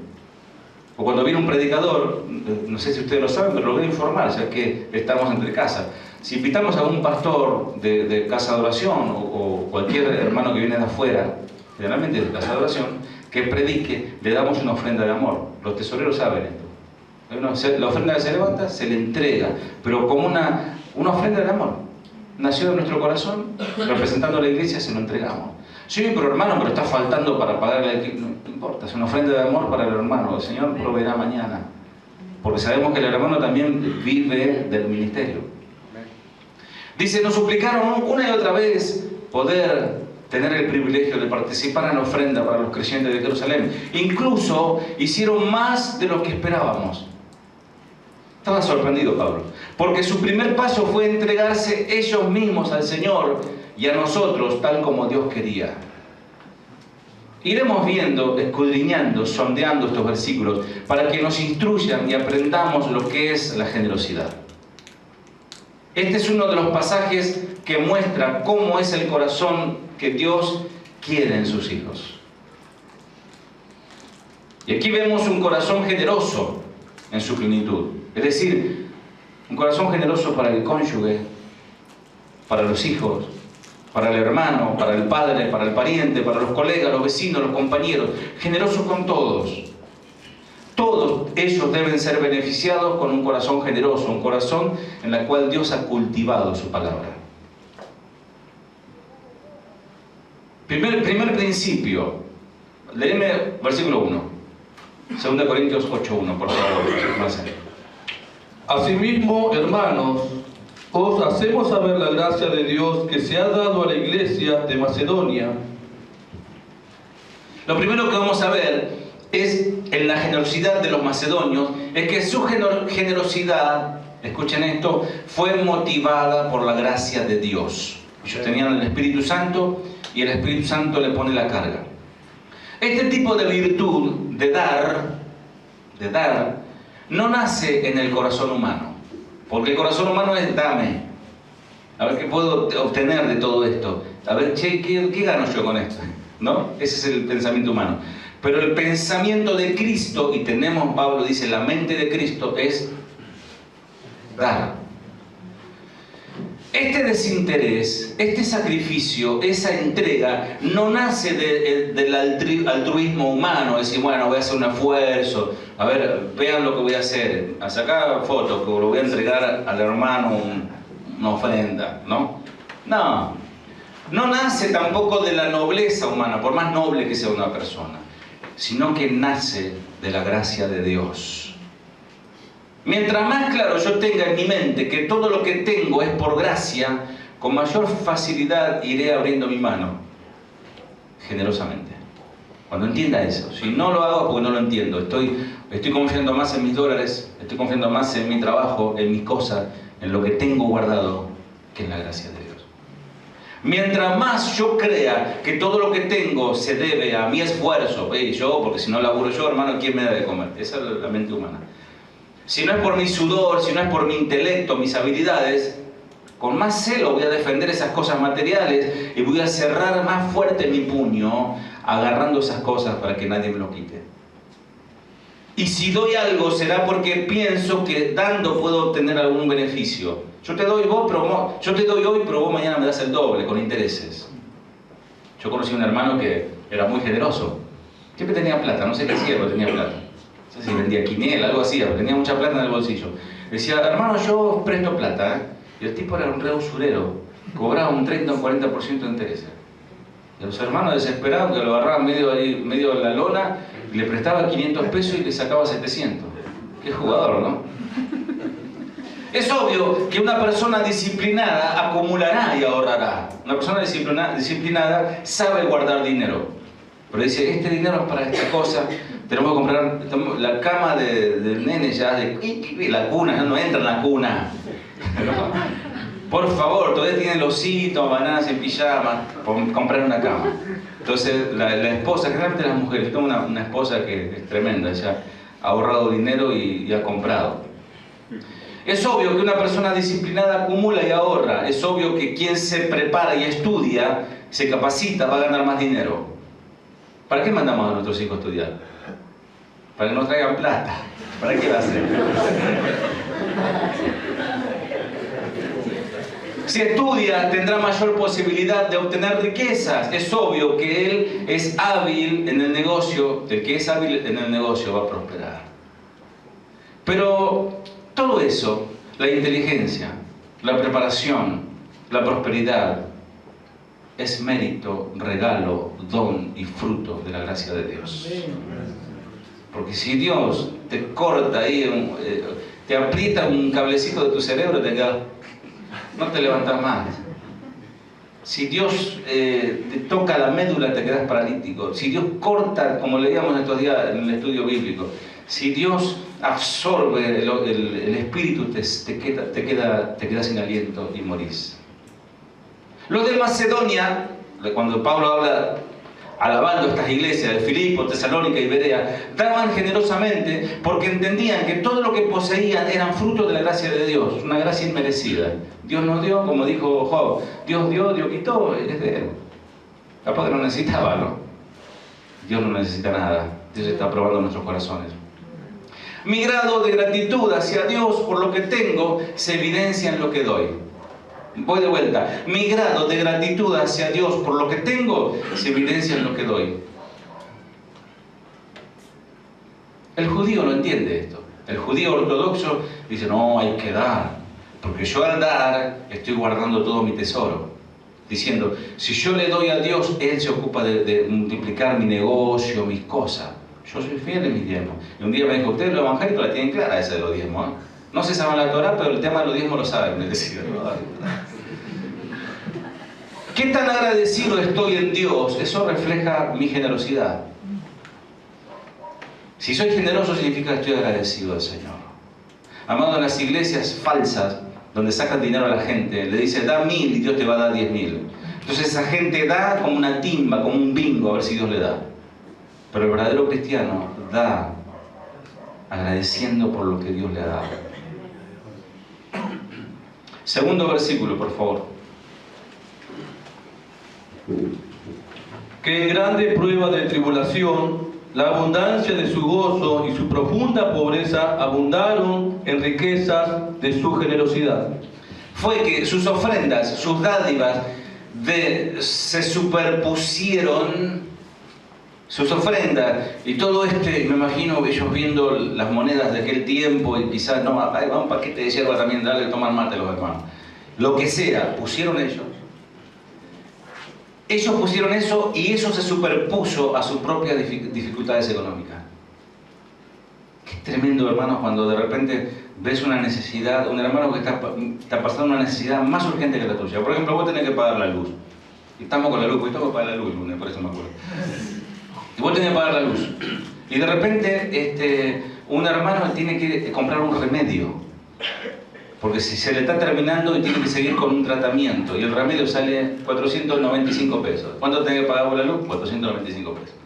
O cuando viene un predicador, no sé si ustedes lo saben, pero lo voy a informar, ya que estamos entre casa. Si invitamos a un pastor de casa de oración o cualquier hermano que viene de afuera, generalmente de casa de oración, que predique, le damos una ofrenda de amor. Los tesoreros saben esto. La ofrenda que se levanta, se le entrega, pero como una ofrenda de amor. Nació de nuestro corazón, representando a la iglesia, se lo entregamos. Sí, pero hermano, pero está faltando para pagarle. No importa, es una ofrenda de amor para el hermano. El Señor proveerá mañana. Porque sabemos que el hermano también vive del ministerio. Dice, nos suplicaron una y otra vez poder tener el privilegio de participar en la ofrenda para los creyentes de Jerusalén. Incluso hicieron más de lo que esperábamos. Estaba sorprendido Pablo, porque su primer paso fue entregarse ellos mismos al Señor y a nosotros tal como Dios quería. Iremos viendo, escudriñando, sondeando estos versículos para que nos instruyan y aprendamos lo que es la generosidad. Este es uno de los pasajes que muestra cómo es el corazón que Dios quiere en sus hijos. Y aquí vemos un corazón generoso en su plenitud. Es decir, un corazón generoso para el cónyuge, para los hijos, para el hermano, para el padre, para el pariente, para los colegas, los vecinos, los compañeros. Generoso con todos. Todos ellos deben ser beneficiados con un corazón generoso, un corazón en el cual Dios ha cultivado su palabra. Primer principio. Léeme versículo 1. 2 Corintios 8:1, por favor. Asimismo, hermanos, os hacemos saber la gracia de Dios que se ha dado a la iglesia de Macedonia. Lo primero que vamos a ver es en la generosidad de los macedonios, es que su generosidad, escuchen esto, fue motivada por la gracia de Dios. Ellos tenían el Espíritu Santo y el Espíritu Santo le pone la carga. Este tipo de virtud de dar, no nace en el corazón humano, porque el corazón humano es dame, a ver qué puedo obtener de todo esto, a ver, che, ¿qué gano yo con esto? ¿No? Ese es el pensamiento humano. Pero el pensamiento de Cristo, y tenemos, Pablo dice, la mente de Cristo es dar. Este desinterés, este sacrificio, esa entrega, no nace del altruismo humano, decir, bueno, voy a hacer un esfuerzo, a ver, vean lo que voy a hacer, a sacar fotos, que lo voy a entregar al hermano una ofrenda, ¿no? No nace tampoco de la nobleza humana, por más noble que sea una persona, sino que nace de la gracia de Dios. Mientras más claro yo tenga en mi mente que todo lo que tengo es por gracia, con mayor facilidad iré abriendo mi mano, generosamente. Cuando entienda eso. Si no lo hago porque no lo entiendo, estoy confiando más en mis dólares, estoy confiando más en mi trabajo, en mis cosas, en lo que tengo guardado, que en la gracia de Dios. Mientras más yo crea que todo lo que tengo se debe a mi esfuerzo, porque si no laburo yo, hermano, ¿quién me da de comer? Esa es la mente humana. Si no es por mi sudor, si no es por mi intelecto, mis habilidades, con más celo voy a defender esas cosas materiales y voy a cerrar más fuerte mi puño agarrando esas cosas para que nadie me lo quite. Y si doy algo será porque pienso que dando puedo obtener algún beneficio. Yo te doy hoy, pero vos mañana me das el doble, con intereses. Yo conocí a un hermano que era muy generoso. Siempre tenía plata, no sé qué hacía, pero tenía plata. No sé si vendía quiniela, algo así, pero tenía mucha plata en el bolsillo. Decía, hermano, yo os presto plata, ¿eh? Y el tipo era un re usurero, cobraba un 30 o un 40% de intereses. Y los hermanos desesperados que lo agarraban medio de la lona, y le prestaba 500 pesos y le sacaba 700. Qué jugador, ¿no? Es obvio que una persona disciplinada acumulará y ahorrará. Una persona disciplinada sabe guardar dinero. Pero dice, este dinero es para esta cosa, tenemos que comprar la cama del nene ya, la cuna, no entra en la cuna. Por favor, todavía tiene losito, bananas en pijama, comprar una cama. Entonces la esposa, generalmente las mujeres, tengo una esposa que es tremenda, ella ha ahorrado dinero y ha comprado. Es obvio que una persona disciplinada acumula y ahorra. Es obvio que quien se prepara y estudia, se capacita, va a ganar más dinero. ¿Para qué mandamos a nuestros hijos a estudiar? Para que nos traigan plata. ¿Para qué va a ser? Si estudia, tendrá mayor posibilidad de obtener riquezas. Es obvio que él es hábil en el negocio. El que es hábil en el negocio va a prosperar. Pero todo eso, la inteligencia, la preparación, la prosperidad, es mérito, regalo, don y fruto de la gracia de Dios. Porque si Dios te corta ahí, te aprieta un cablecito de tu cerebro, no te levantas más. Si Dios te toca la médula, te quedas paralítico. Si Dios corta, como leíamos estos días en el estudio bíblico, si Dios absorbe el espíritu, te quedas sin aliento y morís. Los de Macedonia, cuando Pablo habla alabando estas iglesias de Filipo, Tesalónica y Berea, daban generosamente porque entendían que todo lo que poseían eran frutos de la gracia de Dios, una gracia inmerecida. Dios nos dio, como dijo Job, Dios dio, Dios quitó, es de Él. Capaz que no necesitaba, ¿no? Dios no necesita nada, Dios está probando nuestros corazones. Mi grado de gratitud hacia Dios por lo que tengo se evidencia en lo que doy. Voy de vuelta. Mi grado de gratitud hacia Dios por lo que tengo se evidencia en lo que doy. El judío no entiende esto. El judío ortodoxo dice, no, hay que dar. Porque yo al dar estoy guardando todo mi tesoro. Diciendo, si yo le doy a Dios, Él se ocupa de multiplicar mi negocio, mis cosas. Yo soy fiel en mis diezmos. Y un día me dijo, ustedes los evangélicos la tienen clara esa de los diezmos, ¿eh? No se saben la Torá, pero el tema de los diezmos lo saben. Me decía, ¿qué tan agradecido estoy en Dios? Eso refleja mi generosidad. Si soy generoso significa que estoy agradecido al Señor. Amado, en las iglesias falsas, donde sacan dinero a la gente, le dice, da 1000 y Dios te va a dar 10.000. Entonces esa gente da como una timba, como un bingo, a ver si Dios le da. Pero el verdadero cristiano da agradeciendo por lo que Dios le ha dado. Segundo versículo, por favor. Que en grande prueba de tribulación, la abundancia de su gozo y su profunda pobreza abundaron en riquezas de su generosidad. Fue que sus ofrendas, sus dádivas, se superpusieron, sus ofrendas, y todo me imagino ellos viendo las monedas de aquel tiempo, y quizás, no, va un paquete de hierba también, dale, tomar mate los hermanos. Lo que sea, pusieron ellos. Ellos pusieron eso y eso se superpuso a sus propias dificultades económicas. Qué tremendo, hermanos, cuando de repente ves una necesidad, un hermano que está pasando una necesidad más urgente que la tuya. Por ejemplo, vos tenés que pagar la luz. Y estamos con la luz, porque tengo que pagar la luz el lunes, por eso me acuerdo. Y vos tenés que pagar la luz. Y de repente un hermano tiene que comprar un remedio. Porque si se le está terminando y tiene que seguir con un tratamiento. Y el remedio sale 495 pesos. ¿Cuánto tenés que pagar por la luz? 495 pesos.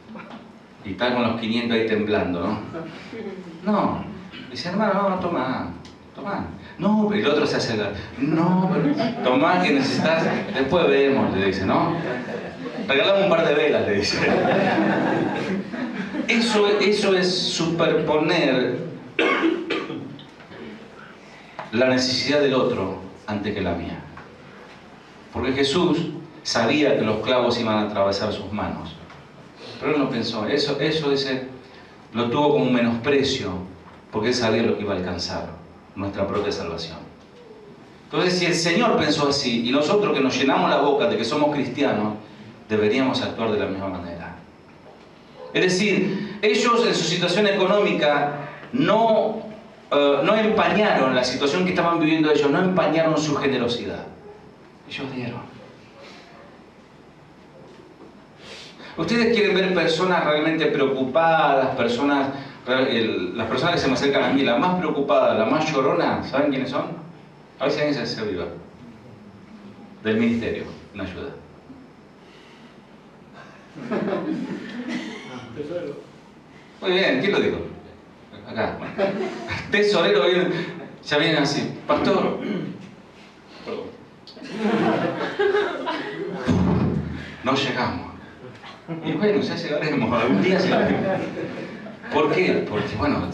Y está con los 500 ahí temblando, ¿no? No. Dice, hermano, no, toma. No, pero el otro se hace no, pero tomá que necesitas. Después vemos, le dice, ¿no? Regalame un par de velas, le dice. Eso es superponer la necesidad del otro antes que la mía. Porque Jesús sabía que los clavos iban a atravesar sus manos. Pero él no pensó, eso lo tuvo como un menosprecio, porque él sabía lo que iba a alcanzar, nuestra propia salvación. Entonces, si el Señor pensó así, y nosotros que nos llenamos la boca de que somos cristianos, deberíamos actuar de la misma manera. Es decir, ellos en su situación económica no empañaron la situación que estaban viviendo ellos, no empañaron su generosidad. Ellos dieron. Ustedes quieren ver personas realmente preocupadas, las personas que se me acercan a mí, la más preocupada, la más llorona, ¿saben quiénes son? A ver si alguien se aviva. Del ministerio, una ayuda. Muy bien, ¿quién lo dijo? Acá. Tesorero, ya viene así. Pastor. Perdón. No llegamos. Y bueno, ya llegaremos, algún día llegaremos. ¿Por qué? Porque bueno,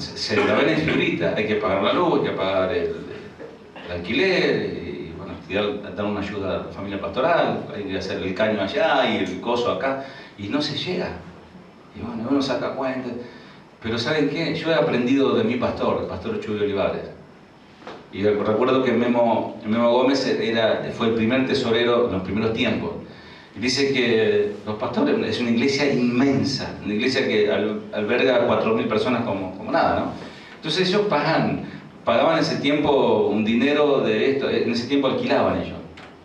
la ven en figurita, hay que pagar la luz, hay que pagar el alquiler, y bueno, dar una ayuda a la familia pastoral, hay que hacer el caño allá y el coso acá, y no se llega. Y bueno, uno saca cuenta. Pero ¿saben qué? Yo he aprendido de mi pastor, el pastor Chuy Olivares. Y recuerdo que Memo Gómez fue el primer tesorero en los primeros tiempos. Y dice que los pastores es una iglesia inmensa, una iglesia que alberga a 4.000 personas como nada, ¿no? Entonces ellos pagaban en ese tiempo un dinero de esto, en ese tiempo alquilaban ellos.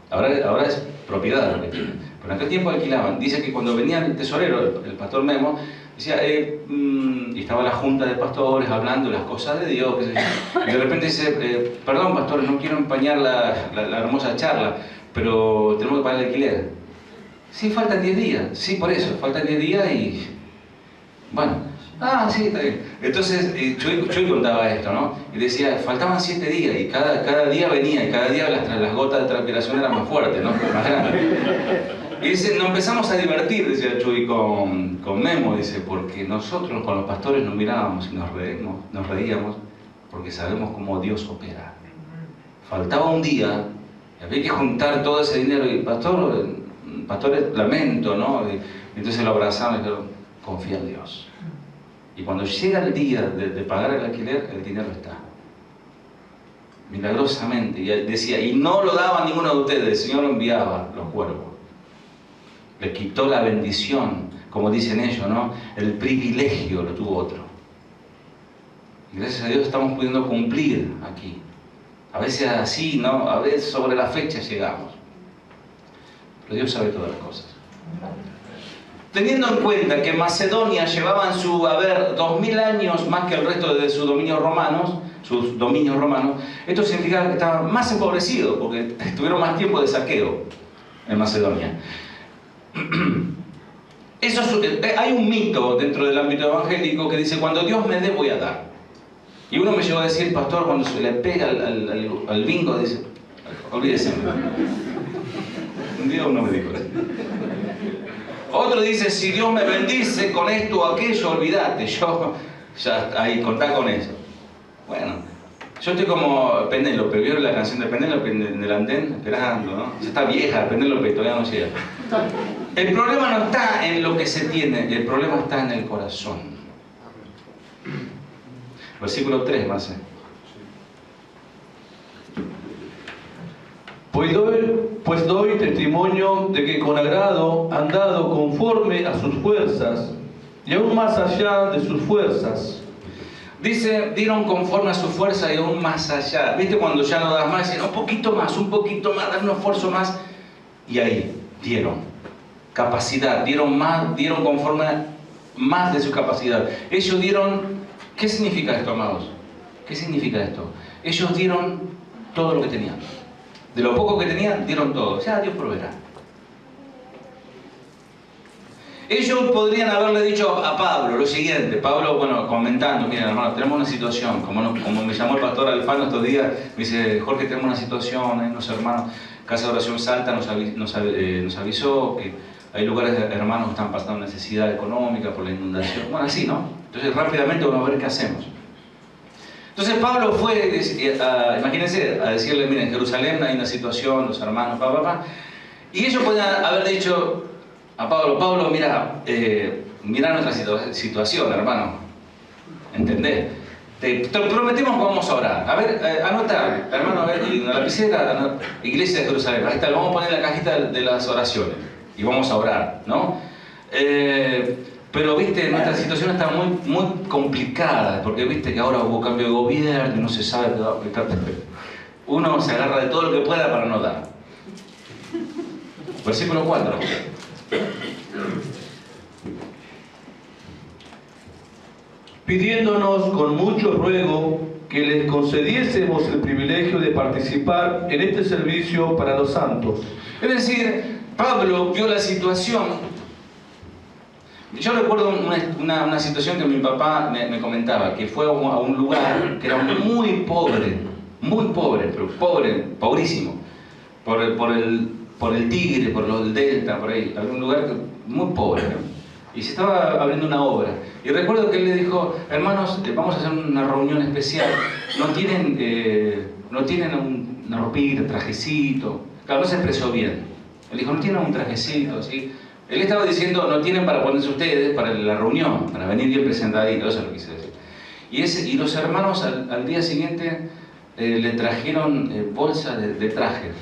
Ahora es propiedad lo que tienen. Pero en aquel tiempo alquilaban. Dice que cuando venía el tesorero, el pastor Memo, decía, y estaba la junta de pastores hablando de las cosas de Dios, qué sé yo. Y de repente dice, perdón pastor, no quiero empañar la hermosa charla, pero tenemos que pagar el alquiler. Sí, faltan 10 días. Sí, por eso, faltan 10 días y... Bueno, sí, está bien. Entonces, Chuy contaba esto, ¿no? Y decía, faltaban 7 días y cada día venía y cada día las gotas de transpiración eran más fuertes, ¿no? Más grandes. Y dice, nos empezamos a divertir, decía Chuy con Memo, dice, porque nosotros con los pastores nos mirábamos y nos reíamos porque sabemos cómo Dios opera. Faltaba un día, había que juntar todo ese dinero y pastores, lamento, ¿no? Y entonces lo abrazaron y dijeron, confía en Dios. Y cuando llega el día de pagar el alquiler, el dinero está. Milagrosamente. Y decía, y no lo daba ninguno de ustedes, el Señor lo enviaba, los cuervos. Le quitó la bendición, como dicen ellos, ¿no? El privilegio lo tuvo otro. Y gracias a Dios estamos pudiendo cumplir aquí. A veces así, ¿no? A veces sobre la fecha llegamos. Pero Dios sabe todas las cosas. Teniendo en cuenta que Macedonia llevaba en su haber 2000 años más que el resto de sus dominios romanos, esto significa que estaban más empobrecidos, porque tuvieron más tiempo de saqueo en Macedonia. Hay un mito dentro del ámbito evangélico que dice, cuando Dios me dé voy a dar. Y uno me llegó a decir, pastor, cuando se le pega al bingo, dice, olvídese. Un día uno me dijo eso. Otro dice, si Dios me bendice con esto o aquello, olvídate, yo ya ahí, contá con eso. Bueno, yo estoy como Penélope, ¿vieron la canción de Penélope en el andén? Esperando, ¿no? Ya está vieja, Penélope todavía no llega. El problema no está en lo que se tiene, el problema está en el corazón. Versículo 3, Marce. Pues doy testimonio de que con agrado han dado conforme a sus fuerzas y aún más allá de sus fuerzas. Dice, dieron conforme a su fuerza y aún más allá. ¿Viste cuando ya no das más? Dicen, un poquito más, dar un esfuerzo más. Y ahí, dieron. Capacidad, dieron más, dieron conforme más de su capacidad. Ellos dieron, ¿qué significa esto, amados? ¿Qué significa esto? Ellos dieron todo lo que tenían. De lo poco que tenían, dieron todo. Ya Dios proveerá. Ellos podrían haberle dicho a Pablo lo siguiente. Pablo, bueno, comentando, miren hermano, tenemos una situación. Como me llamó el pastor Alfano estos días, me dice, Jorge, tenemos una situación, unos hermanos, Casa de Oración Salta nos avisó que hay lugares de hermanos que están pasando necesidad económica por la inundación. Bueno, así, ¿no? Entonces rápidamente vamos a ver qué hacemos. Entonces Pablo fue, imagínense, a decirle, miren, en Jerusalén hay una situación, los hermanos, y ellos podían haber dicho a Pablo, mira nuestra situación, hermano, ¿entendés? Te prometemos que vamos a orar. A ver, anota, hermano, a ver, en la lapicera, Iglesia de Jerusalén, ahí está, lo vamos a poner en la cajita de las oraciones, y vamos a orar, ¿no? Pero, viste, nuestra situación está muy complicada, porque viste que ahora hubo cambio de gobierno y no se sabe qué va a aplicar. Uno se agarra de todo lo que pueda para no dar. Versículo 4. Pidiéndonos con mucho ruego que les concediésemos el privilegio de participar en este servicio para los santos. Es decir, Pablo vio la situación. Yo recuerdo una situación que mi papá me comentaba, que fue a un lugar que era muy pobre, pero pobrísimo, por el Tigre, por el Delta, por ahí, había un lugar muy pobre, ¿no? Y se estaba abriendo una obra. Y recuerdo que él le dijo, hermanos, vamos a hacer una reunión especial, no tienen una ropita, trajecito. Claro, no se expresó bien. Él dijo, no tienen un trajecito, así. Él estaba diciendo, no tienen para ponerse ustedes para la reunión, para venir bien presentaditos, eso es lo que quise decir. Y los hermanos al día siguiente le trajeron bolsa de traje,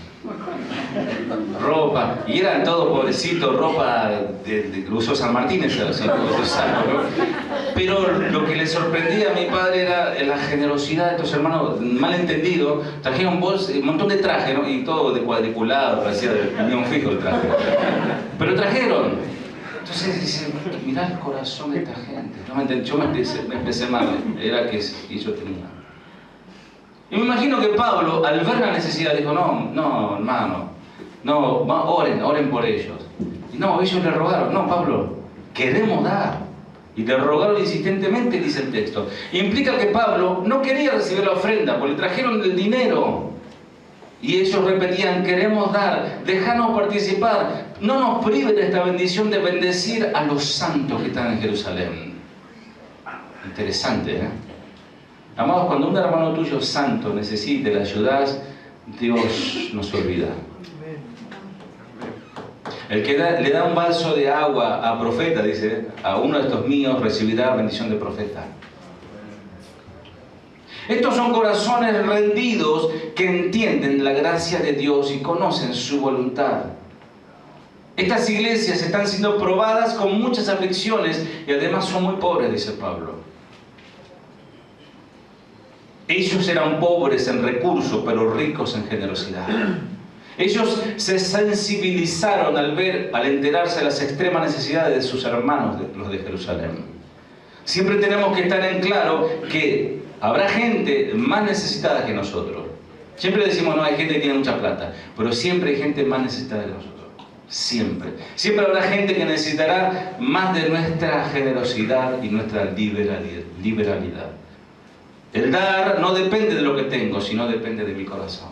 ropa, y eran todos pobrecitos, ropa que usó San Martín, ¿no? Pero lo que le sorprendía a mi padre era la generosidad de estos hermanos, malentendidos, trajeron bolsa, un montón de traje, ¿no? Y todo de cuadriculado, parecía de unión fijo el traje. Pero trajeron. Entonces dice, mirá el corazón de esta gente. Yo me empecé mal, era que ellos tenían. Y me imagino que Pablo, al ver la necesidad, dijo, no, hermano, no, oren por ellos. Y no, ellos le rogaron, no, Pablo, queremos dar. Y le rogaron insistentemente, dice el texto. Implica que Pablo no quería recibir la ofrenda, porque le trajeron el dinero. Y ellos repetían, queremos dar, déjanos participar, no nos prive de esta bendición de bendecir a los santos que están en Jerusalén. Interesante, ¿eh? Amados, cuando un hermano tuyo santo necesite la ayudas, Dios no se olvida. El que le da un vaso de agua a profeta, dice, a uno de estos míos recibirá bendición de profeta. Estos son corazones rendidos que entienden la gracia de Dios y conocen su voluntad. Estas iglesias están siendo probadas con muchas aflicciones y además son muy pobres, dice Pablo. Ellos eran pobres en recursos, pero ricos en generosidad. Ellos se sensibilizaron al enterarse de las extremas necesidades de sus hermanos, los de Jerusalén. Siempre tenemos que estar en claro que habrá gente más necesitada que nosotros. Siempre decimos, no, hay gente que tiene mucha plata, pero siempre hay gente más necesitada que nosotros. Siempre. Siempre habrá gente que necesitará más de nuestra generosidad y nuestra liberalidad. El dar no depende de lo que tengo, sino depende de mi corazón.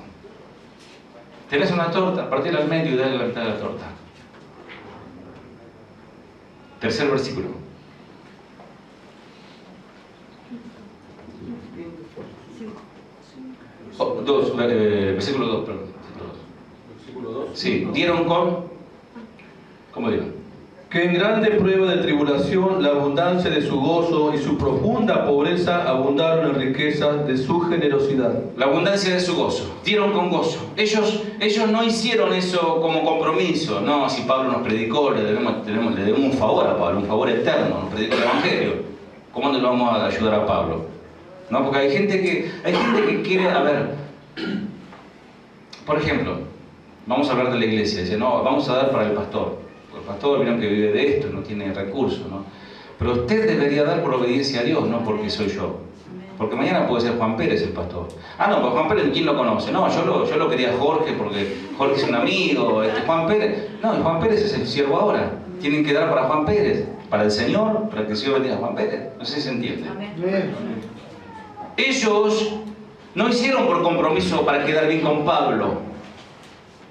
Tenés una torta, partirla al medio y dale la mitad de la torta. Tercer versículo. Versículo 2, perdón. Versículo 2. Sí, dieron con... ¿Cómo dieron? Que en grande prueba de tribulación la abundancia de su gozo y su profunda pobreza abundaron en riquezas de su generosidad. La abundancia de su gozo. Dieron con gozo. Ellos no hicieron eso como compromiso. No, si Pablo nos predicó, le debemos un favor a Pablo, un favor eterno. Nos predicó el Evangelio. ¿Cómo le vamos a ayudar a Pablo? No, porque hay gente que quiere, a ver, por ejemplo, vamos a hablar de la iglesia. Dice, no, vamos a dar para el pastor. El pastor, vieron que vive de esto, no tiene recursos, ¿no? Pero usted debería dar por obediencia a Dios, no porque soy yo. Porque mañana puede ser Juan Pérez el pastor. Ah, no, pues Juan Pérez, ¿quién lo conoce? No, yo lo quería Jorge porque Jorge es un amigo. Juan Pérez, no, Juan Pérez es el siervo ahora. Tienen que dar para Juan Pérez, para el Señor, para que el Señor bendiga a Juan Pérez. No sé si se entiende. Ellos no hicieron por compromiso para quedar bien con Pablo,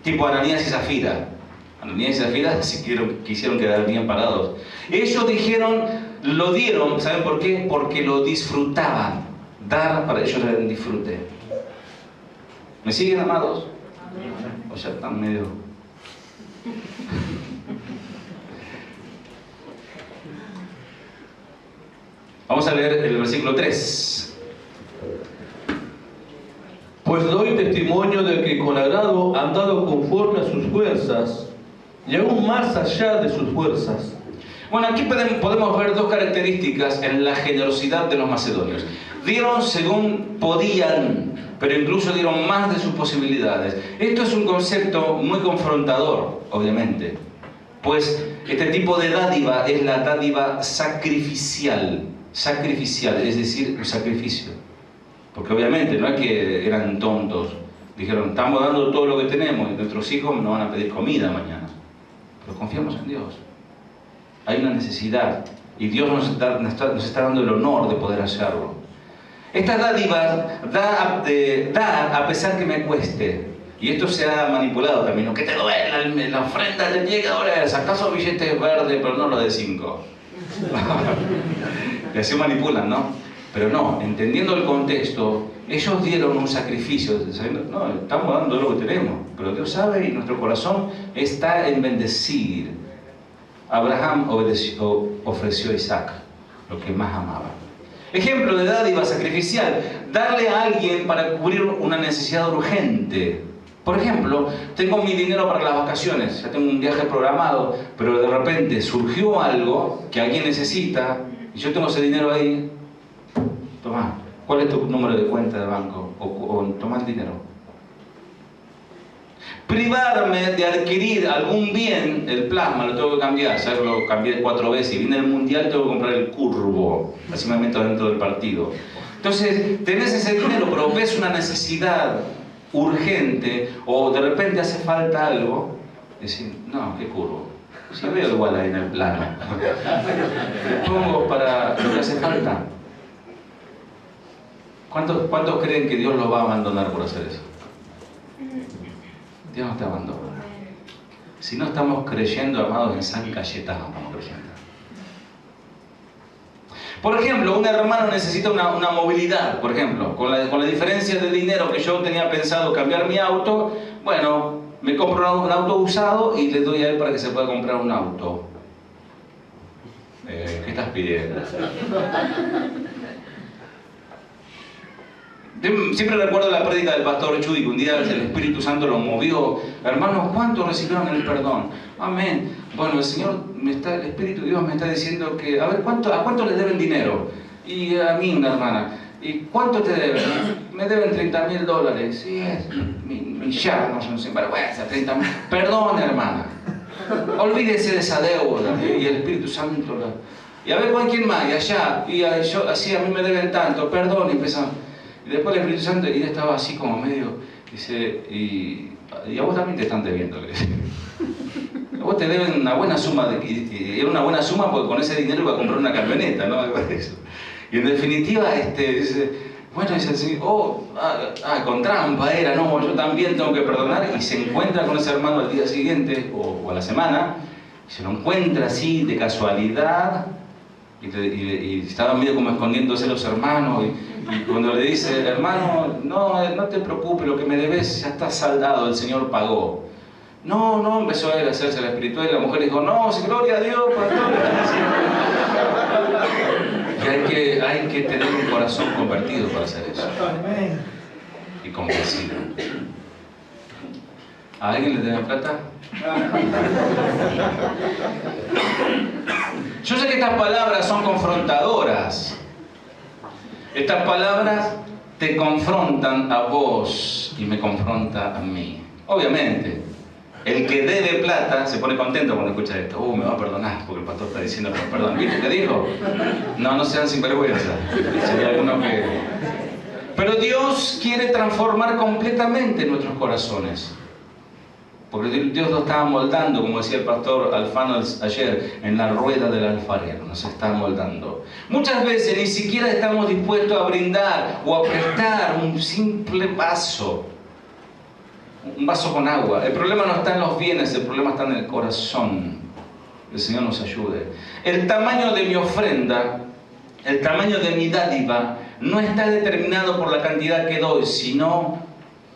tipo Ananías y Zafira. Ananías y Zafira quisieron quedar bien parados. Ellos lo dieron, ¿saben por qué? Porque lo disfrutaban. Dar para ellos era un disfrute. ¿Me siguen, amados? O ya están medio... Vamos a leer el versículo 3. Pues doy testimonio de que con agrado han dado conforme a sus fuerzas y aún más allá de sus fuerzas. Bueno, aquí podemos ver dos características en la generosidad de los macedonios. Dieron según podían, pero incluso dieron más de sus posibilidades. Esto es un concepto muy confrontador, obviamente, pues este tipo de dádiva es la dádiva sacrificial, es decir, un sacrificio. Porque obviamente no es que eran tontos, dijeron, estamos dando todo lo que tenemos y nuestros hijos nos van a pedir comida mañana. Pero confiamos en Dios. Hay una necesidad y Dios nos está dando el honor de poder hacerlo. Esta dádiva da a pesar que me cueste. Y esto se ha manipulado también. Que te duela, la ofrenda te llega ahora, ¿acaso billetes verdes, pero no los de 5? Y así manipulan, ¿no? Pero no, entendiendo el contexto, ellos dieron un sacrificio, sabiendo, no, estamos dando lo que tenemos, pero Dios sabe y nuestro corazón está en bendecir. Abraham ofreció a Isaac, lo que más amaba. Ejemplo de dádiva sacrificial, darle a alguien para cubrir una necesidad urgente. Por ejemplo, tengo mi dinero para las vacaciones, ya tengo un viaje programado, pero de repente surgió algo que alguien necesita y yo tengo ese dinero ahí. Tomá, ¿cuál es tu número de cuenta de banco? O tomá el dinero. Privarme de adquirir algún bien, el plasma lo tengo que cambiar, ¿sabes? Lo cambié 4 veces y viene el mundial, tengo que comprar el curvo, así me meto dentro del partido. Entonces, tenés ese dinero, pero ves una necesidad urgente o de repente hace falta algo, decir, no, qué curvo. Si veo igual ahí en el plano. Le pongo para lo que hace falta. ¿Cuántos creen que Dios los va a abandonar por hacer eso? Dios no te abandona. Si no estamos creyendo, amados, en San Cayetano estamos creyendo. Por ejemplo, un hermano necesita una movilidad, por ejemplo, con la diferencia de dinero que yo tenía pensado cambiar mi auto, bueno, me compro un auto usado y le doy a él para que se pueda comprar un auto. ¿Qué estás pidiendo? Siempre recuerdo la prédica del pastor Chuy, que un día el Espíritu Santo lo movió. Hermanos, ¿cuántos recibieron el perdón? Amén. Bueno, el Señor, el Espíritu de Dios me está diciendo que, a ver, ¿a cuánto le deben dinero? Y a mí, una hermana. ¿Y cuánto te deben? Me deben $30.000. Sí, es mi yerno, son sinvergüenza, 30.000. Perdón, hermana. Olvídese de esa deuda. Y el Espíritu Santo. Y a ver, ¿quién más? Y allá. Y yo, así, a mí me deben tanto. Perdón. Y empezamos. Y después el Espíritu Santo, y él estaba así como medio, dice, y a vos también te están debiendo, le dice. A vos te deben una buena suma, era una buena suma porque con ese dinero iba a comprar una camioneta, ¿no? Y en definitiva, dice, bueno, dice el Señor, con trampa era, no, yo también tengo que perdonar, y se encuentra con ese hermano al día siguiente, o a la semana, y se lo encuentra así, de casualidad, y estaban medio como escondiéndose los hermanos, y cuando le dice, hermano, no te preocupes, lo que me debes ya está saldado, el Señor pagó. No, empezó a él a hacerse la espiritual, y la mujer dijo, no, sí, gloria a Dios, pastor. Y hay que tener un corazón convertido para hacer eso. Y convencido. ¿A alguien le deben plata? Yo sé que estas palabras son confrontadoras. Estas palabras te confrontan a vos y me confronta a mí. Obviamente, el que debe plata se pone contento cuando escucha esto. Me va a perdonar porque el pastor está diciendo que perdón. ¿Viste qué dijo? No sean sinvergüenza. Si hay alguno que... Pero Dios quiere transformar completamente nuestros corazones. Porque Dios lo estaba moldando, como decía el pastor Alfano ayer, en la rueda del alfarero, nos está moldando. Muchas veces ni siquiera estamos dispuestos a brindar o a prestar un simple vaso, un vaso con agua. El problema no está en los bienes, el problema está en el corazón. El Señor nos ayude. El tamaño de mi ofrenda, el tamaño de mi dádiva, no está determinado por la cantidad que doy, sino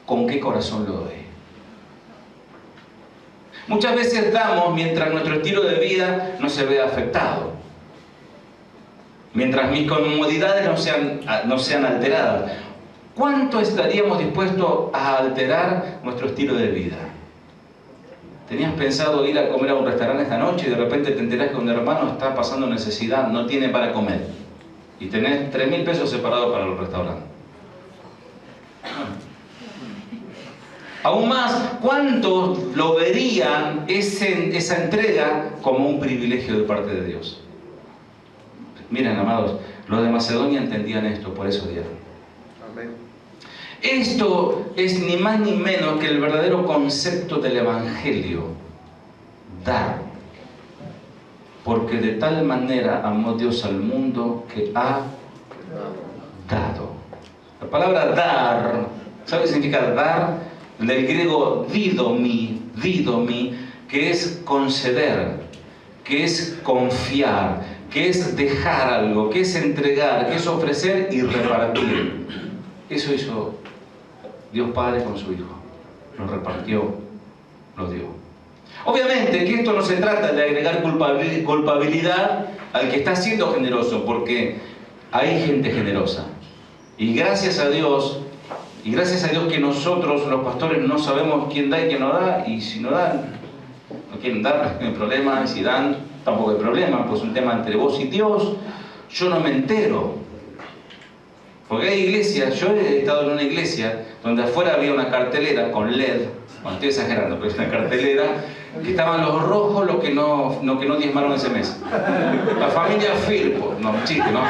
con qué corazón lo doy. Muchas veces damos mientras nuestro estilo de vida no se ve afectado. Mientras mis comodidades no sean alteradas. ¿Cuánto estaríamos dispuestos a alterar nuestro estilo de vida? ¿Tenías pensado ir a comer a un restaurante esta noche y de repente te enterás que un hermano está pasando necesidad, no tiene para comer? Y tenés 3.000 pesos separados para el restaurante. Aún más, ¿cuántos lo verían esa entrega como un privilegio de parte de Dios? Miren, amados, los de Macedonia entendían esto, por eso dieron. Amén. Esto es ni más ni menos que el verdadero concepto del Evangelio. Dar. Porque de tal manera amó Dios al mundo que ha dado. La palabra dar, ¿sabe qué significa dar? Del griego didomi, que es conceder, que es confiar, que es dejar algo, que es entregar, que es ofrecer y repartir. Eso hizo Dios Padre con su Hijo. Lo repartió, lo dio. Obviamente que esto no se trata de agregar culpabilidad al que está siendo generoso, porque hay gente generosa. Y gracias a Dios que nosotros, los pastores, no sabemos quién da y quién no da, y si no dan, no quieren dar, no hay problema, y si dan, tampoco hay problema, pues es un tema entre vos y Dios. Yo no me entero. Porque hay iglesias, yo he estado en una iglesia donde afuera había una cartelera con LED, bueno, estoy exagerando, pero es una cartelera, que estaban los rojos los que no diezmaron ese mes. La familia Firpo, no, chiste, ¿no?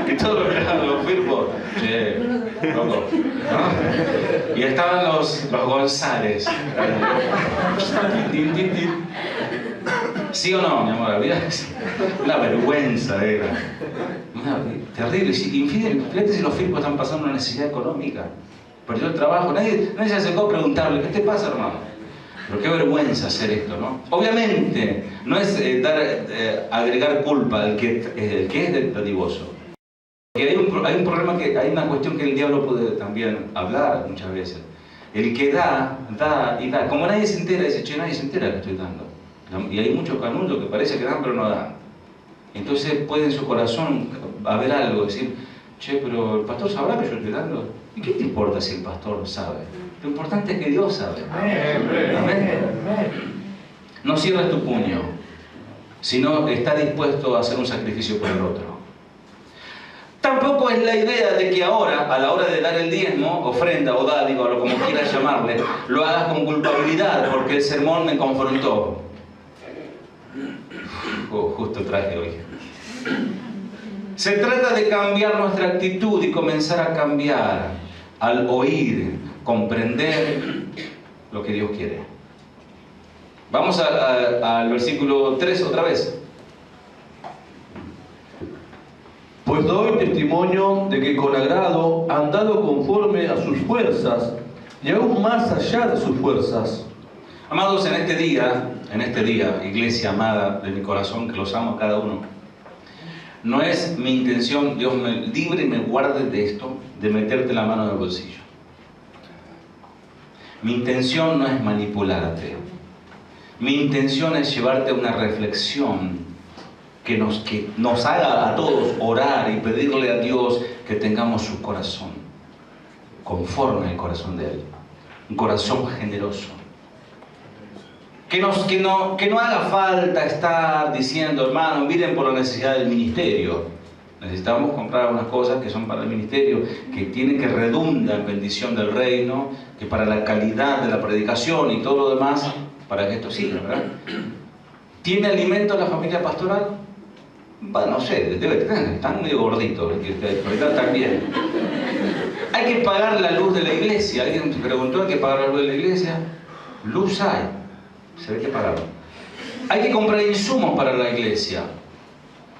Y Y todos lo miraban los Firpo, che, loco, ¿no? Y estaban los González. Tin, tin, tin. ¿Sí o no, mi amor? Había una vergüenza, era. Terrible. Y fíjate si los Firpo están pasando una necesidad económica. Perdió el trabajo. Nadie se acercó a preguntarle, ¿qué te pasa, hermano? Pero qué vergüenza hacer esto, ¿no? Obviamente, no es agregar culpa al que es dadivoso. Porque hay un problema, hay una cuestión que el diablo puede también hablar muchas veces. El que da y da. Como nadie se entera, dice, che, nadie se entera que estoy dando. Y hay muchos canutos que parece que dan, pero no dan. Entonces puede en su corazón haber algo, decir, che, pero el pastor sabrá que yo estoy dando. ¿Y qué te importa si el pastor sabe? Lo importante es que Dios sabe. Amén. No cierres tu puño, sino está dispuesto a hacer un sacrificio por el otro. Tampoco es la idea de que ahora, a la hora de dar el diezmo, ofrenda o dádiva, o como quieras llamarle, lo hagas con culpabilidad, porque el sermón me confrontó. Justo traje hoy. Se trata de cambiar nuestra actitud y comenzar a cambiar al oír, comprender lo que Dios quiere. Vamos al versículo 3 otra vez. Pues doy testimonio de que con agrado han dado conforme a sus fuerzas y aún más allá de sus fuerzas. Amados, en este día, iglesia amada de mi corazón, que los amo a cada uno, no es mi intención, Dios me libre y me guarde de esto, de meterte la mano en el bolsillo. Mi intención no es manipularte. Mi intención es llevarte a una reflexión que nos haga a todos orar y pedirle a Dios que tengamos su corazón, conforme al corazón de Él. Un corazón generoso. Que no haga falta estar diciendo, hermano, miren por la necesidad del ministerio. Necesitamos comprar unas cosas que son para el ministerio, que redunda en bendición del reino, que para la calidad de la predicación y todo lo demás, para que esto siga, ¿verdad? ¿Tiene alimento la familia pastoral? Bueno, no sé, debe tener, están medio gorditos, pero están bien. ¿Hay que pagar la luz de la iglesia? ¿Alguien te preguntó, hay que pagar la luz de la iglesia? Luz hay, se ve que pagaron. Hay que comprar insumos para la iglesia.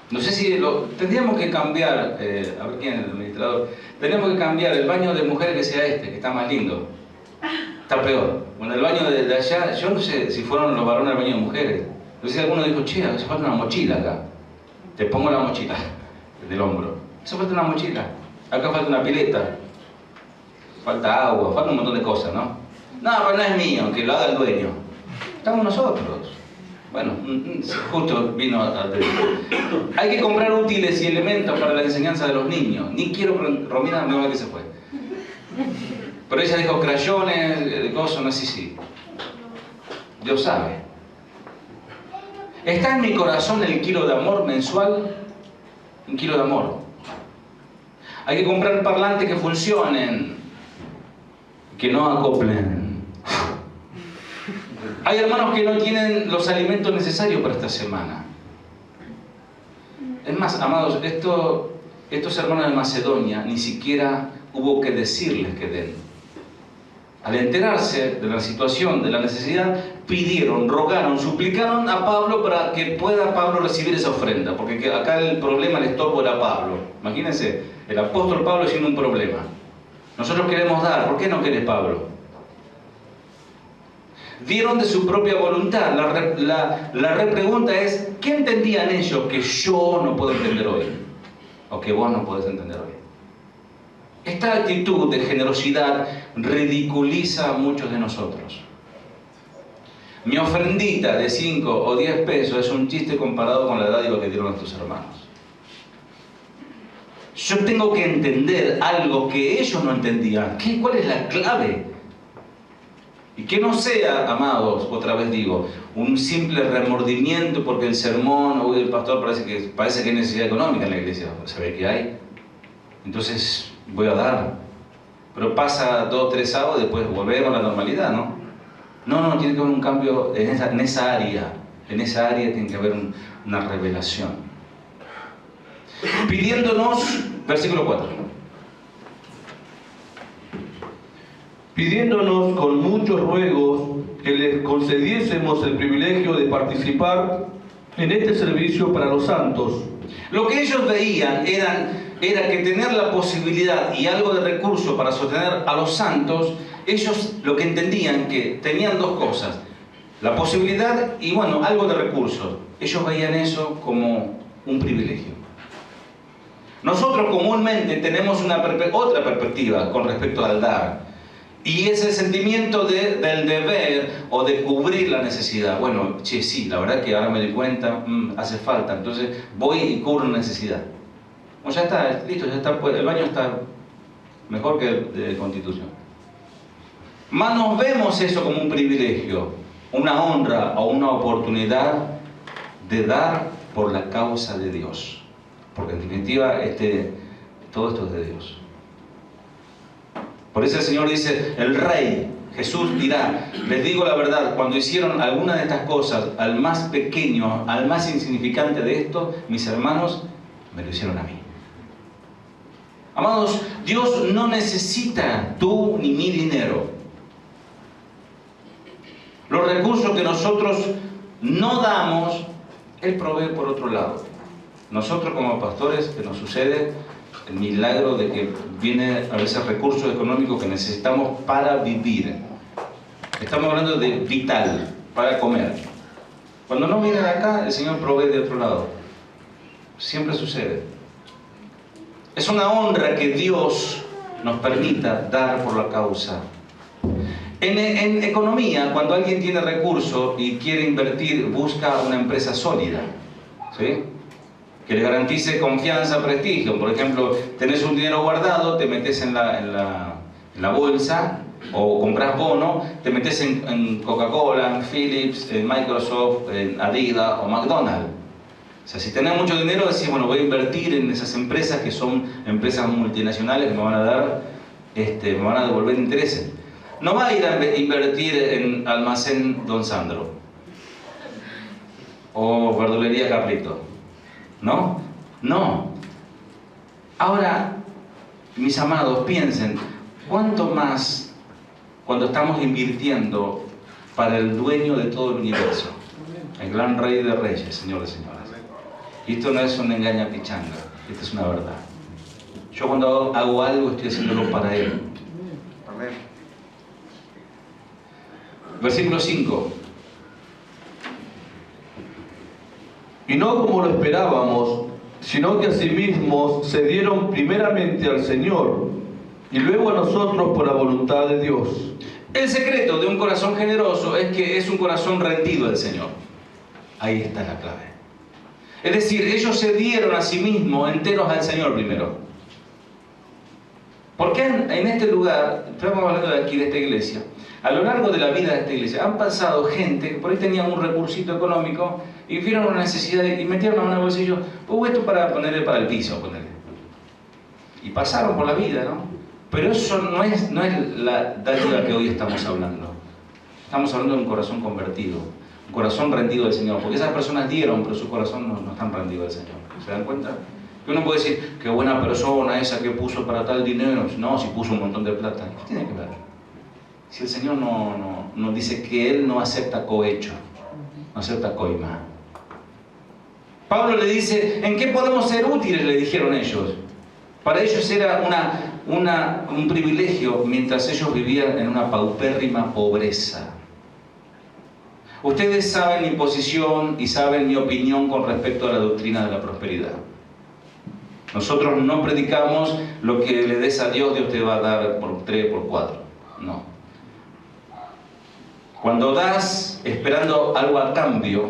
No sé si tendríamos que cambiar, a ver quién es el administrador, tendríamos que cambiar el baño de mujeres que sea que está más lindo. Está peor. Bueno, el baño de allá, yo no sé si fueron los varones al baño de mujeres. No sé si alguno dijo, che, hace falta una mochila acá. Te pongo la mochila del hombro. Hace falta una mochila. Acá falta una pileta. Falta agua, falta un montón de cosas, ¿no? No, pero no es mío, que lo haga el dueño. Estamos nosotros. Bueno, justo vino a hay que comprar útiles y elementos para la enseñanza de los niños. Ni quiero, Romina me va que se fue. Pero ella dijo crayones, cosas, no sé si. Dios sabe. ¿Está en mi corazón el kilo de amor mensual? Un kilo de amor. Hay que comprar parlantes que funcionen, que no acoplen. Hay hermanos que no tienen los alimentos necesarios para esta semana. Es más, amados, estos hermanos de Macedonia ni siquiera hubo que decirles que den. Al enterarse de la situación, de la necesidad, pidieron, rogaron, suplicaron a Pablo para que pueda Pablo recibir esa ofrenda, porque acá el problema, el estorbo era Pablo. Imagínense, el apóstol Pablo siendo un problema. Nosotros queremos dar, ¿por qué no querés, Pablo? Dieron de su propia voluntad. La repregunta es, ¿qué entendían ellos que yo no puedo entender hoy? O que vos no podés entender hoy. Esta actitud de generosidad ridiculiza a muchos de nosotros. Mi ofrendita de 5 o 10 pesos es un chiste comparado con la dádiva que dieron nuestros hermanos. Yo tengo que entender algo que ellos no entendían. ¿Cuál es la clave? Y que no sea, amados, otra vez digo, un simple remordimiento porque el sermón o el pastor parece que hay necesidad económica en la iglesia. Se ve que hay. Entonces voy a dar. Pero pasa 2 o 3 sábados y después volvemos a la normalidad, ¿no? No, tiene que haber un cambio en esa área. En esa área tiene que haber una revelación. Pidiéndonos, versículo 4. Pidiéndonos con muchos ruegos que les concediésemos el privilegio de participar en este servicio para los santos. Lo que ellos veían era que tener la posibilidad y algo de recurso para sostener a los santos, ellos lo que entendían que tenían dos cosas, la posibilidad y bueno, algo de recursos. Ellos veían eso como un privilegio. Nosotros comúnmente tenemos otra perspectiva con respecto al dar. Y es el sentimiento del deber o de cubrir la necesidad. Bueno, che, sí, la verdad que ahora me doy cuenta, hace falta, entonces voy y cubro una necesidad. Bueno, ya está, listo, ya está, el baño está mejor que el de Constitución. Más nos vemos eso como un privilegio, una honra o una oportunidad de dar por la causa de Dios. Porque en definitiva todo esto es de Dios. Por eso el Señor dice, el Rey, Jesús dirá, les digo la verdad, cuando hicieron alguna de estas cosas al más pequeño, al más insignificante de esto, mis hermanos me lo hicieron a mí. Amados, Dios no necesita tú ni mi dinero. Los recursos que nosotros no damos, Él provee por otro lado. Nosotros como pastores, ¿qué nos sucede? El milagro de que viene a veces recursos económicos que necesitamos para vivir. Estamos hablando de vital, para comer. Cuando no vienen acá, el Señor provee de otro lado. Siempre sucede. Es una honra que Dios nos permita dar por la causa. En economía, cuando alguien tiene recursos y quiere invertir, busca una empresa sólida, ¿sí?, que le garantice confianza, prestigio. Por ejemplo, tenés un dinero guardado, te metes en la bolsa o compras bono, te metes en Coca-Cola, en Philips, en Microsoft, en Adidas o McDonald's. O sea, si tenés mucho dinero, decís, bueno, voy a invertir en esas empresas que son empresas multinacionales que me van a dar, me van a devolver intereses. No va a ir a invertir en Almacén Don Sandro o Verdulería Carlito. ¿No? No. Ahora, mis amados, piensen, ¿cuánto más cuando estamos invirtiendo para el dueño de todo el universo? El gran Rey de Reyes, señores y señoras. Y esto no es una engaña pichanga, esto es una verdad. Yo cuando hago algo estoy haciéndolo para Él. Amén. Versículo 5. Y no como lo esperábamos, sino que asimismo se dieron primeramente al Señor y luego a nosotros por la voluntad de Dios. El secreto de un corazón generoso es que es un corazón rendido al Señor. Ahí está la clave. Es decir, ellos se dieron a sí mismos enteros al Señor primero. Porque en este lugar, estamos hablando de aquí, de esta iglesia, a lo largo de la vida de esta iglesia, han pasado gente que por ahí tenían un recursito económico y vieron una necesidad y metieron a mano en el bolsillo, esto para ponerle para el piso, ponerle. Y pasaron por la vida, ¿no? Pero eso no es la dádiva que hoy estamos hablando. Estamos hablando de un corazón convertido, un corazón rendido al Señor, porque esas personas dieron, pero su corazón no están rendido al Señor. ¿Se dan cuenta? Que uno puede decir, qué buena persona esa que puso para tal dinero. No, si puso un montón de plata. ¿Qué tiene que ver? Si el Señor no dice que Él no acepta cohecho, no acepta coima. Pablo le dice, ¿en qué podemos ser útiles?, le dijeron ellos. Para ellos era un privilegio mientras ellos vivían en una paupérrima pobreza. Ustedes saben mi posición y saben mi opinión con respecto a la doctrina de la prosperidad. Nosotros no predicamos lo que le des a Dios, Dios te va a dar por 3, por 4. No. Cuando das esperando algo a cambio,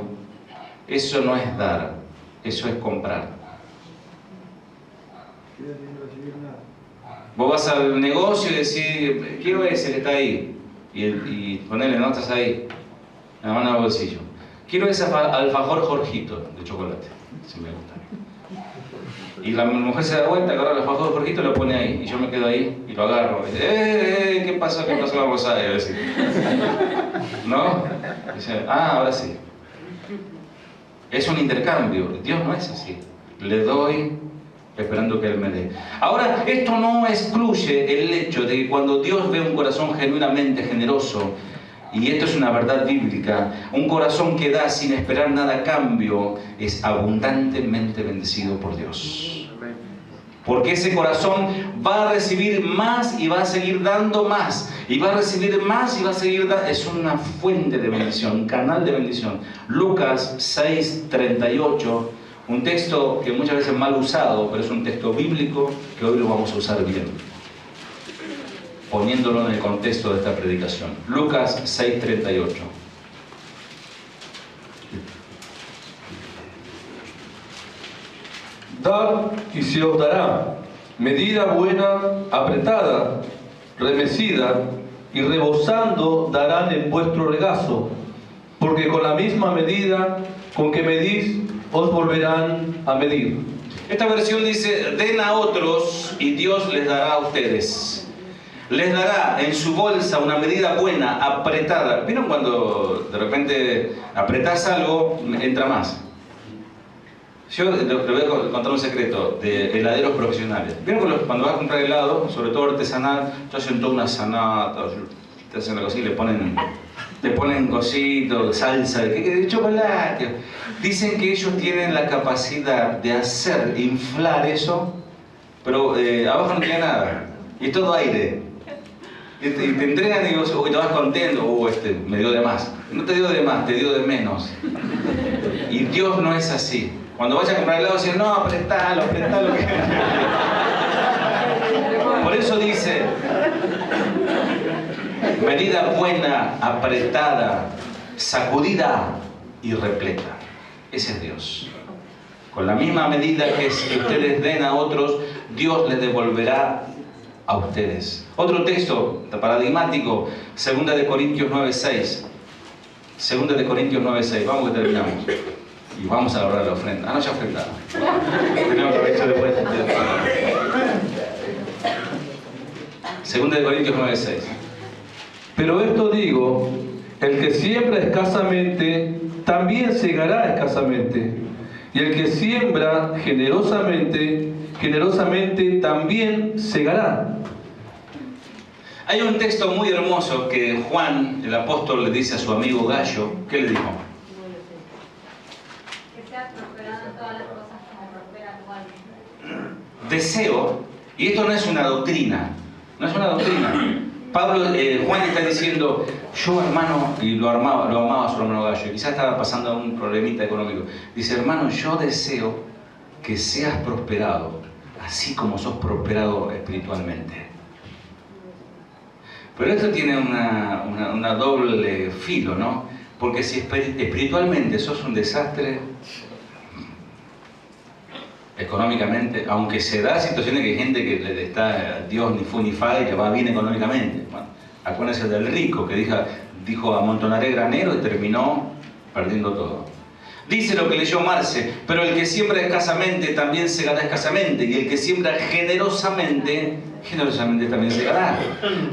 eso no es dar, eso es comprar. Vos vas al negocio y decís, quiero ese que está ahí, y ponele, no estás ahí, la mano al bolsillo. Quiero ese alfajor Jorgito de chocolate, si me gusta. Y la mujer se da vuelta, agarra el alfajor Jorgito y lo pone ahí, y yo me quedo ahí y lo agarro. Y dice, ¿qué pasó? ¿Qué pasó? Vamos a decir. ¿No? Y dice, ahora sí. Es un intercambio. Dios no es así. Le doy esperando que Él me dé. Ahora, esto no excluye el hecho de que cuando Dios ve un corazón genuinamente generoso, y esto es una verdad bíblica, un corazón que da sin esperar nada a cambio, es abundantemente bendecido por Dios. Porque ese corazón va a recibir más y va a seguir dando más. Y va a recibir más y va a seguir dando. Es una fuente de bendición, un canal de bendición. Lucas 6:38, un texto que muchas veces es mal usado, pero es un texto bíblico que hoy lo vamos a usar bien, poniéndolo en el contexto de esta predicación. Lucas 6:38. Dad y se os dará, medida buena, apretada, remecida y rebosando darán en vuestro regazo, porque con la misma medida con que medís, os volverán a medir. Esta versión dice, den a otros y Dios les dará a ustedes. Les dará en su bolsa una medida buena, apretada. ¿Vieron cuando de repente apretás algo, entra más? Yo le voy a contar un secreto de heladeros profesionales. ¿Vieron cuando vas a comprar helado, sobre todo artesanal, te hacen toda una sanata, te hacen algo así, le ponen cositos, salsa, de chocolate? Dicen que ellos tienen la capacidad de hacer inflar eso, pero abajo no tiene nada, y es todo aire. Y te entregan y vos te vas contento, me dio de más. No te dio de más, te dio de menos. Y Dios no es así. Cuando vayas a comprar helado, dicen, no, apretalo. Por eso dice, medida buena, apretada, sacudida y repleta. Ese es Dios. Con la misma medida que ustedes den a otros, Dios les devolverá a ustedes. Otro texto paradigmático, 2 de Corintios 9:6. 2 de Corintios 9:6. Vamos que terminamos. Y vamos a la hora de la ofrenda. No, ya ofrendado. Tenemos que haber hecho después. 2 de Corintios 9:6. Pero esto digo, el que siembra escasamente, también segará escasamente. Y el que siembra generosamente, también segará. Hay un texto muy hermoso que Juan, el apóstol, le dice a su amigo Gallo. ¿Qué le dijo? Que seas prosperado en todas las cosas como prospera tu alma. Deseo, y esto no es una doctrina, Juan está diciendo, yo hermano, y lo amaba a su hermano Gallo, quizás estaba pasando un problemita económico. Dice, hermano, yo deseo que seas prosperado, así como sos prosperado espiritualmente. Pero esto tiene una doble filo, ¿no? Porque si espiritualmente sos un desastre, económicamente, aunque se da situaciones que hay gente que le está Dios ni fu ni fa y que va bien económicamente. Bueno, acuérdense del rico que dijo amontonaré granero y terminó perdiendo todo. Dice lo que leyó Marce, pero el que siembra escasamente también segará escasamente, y el que siembra generosamente también segará.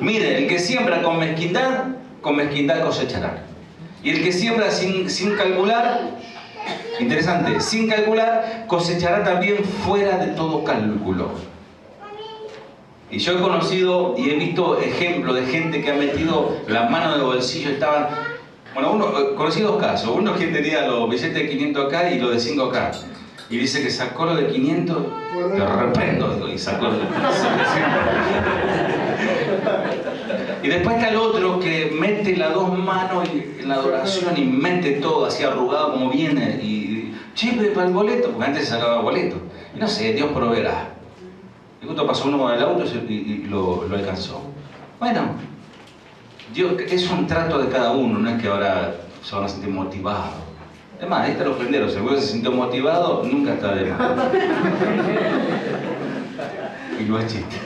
Mire, el que siembra con mezquindad cosechará. Y el que siembra sin calcular, interesante, sin calcular, cosechará también fuera de todo cálculo. Y yo he conocido y he visto ejemplos de gente que ha metido las manos en el bolsillo, conocí dos casos. Uno que tenía los billetes de 500 acá y los de 5 acá. Y dice que sacó lo de 500, te reprendo, digo, y sacó lo de 500. Y después está el otro que mete las dos manos en la adoración y mete todo así arrugado como viene. Y che, para el boleto, porque antes se sacaba boleto. Y no sé, Dios proveerá. Y justo pasó uno con el auto y lo alcanzó. Bueno, Dios, es un trato de cada uno, no es que ahora se van a sentir motivados. Es más, ahí está el ofrendero, si alguno se sintió motivado, nunca está de más. Y no es chiste.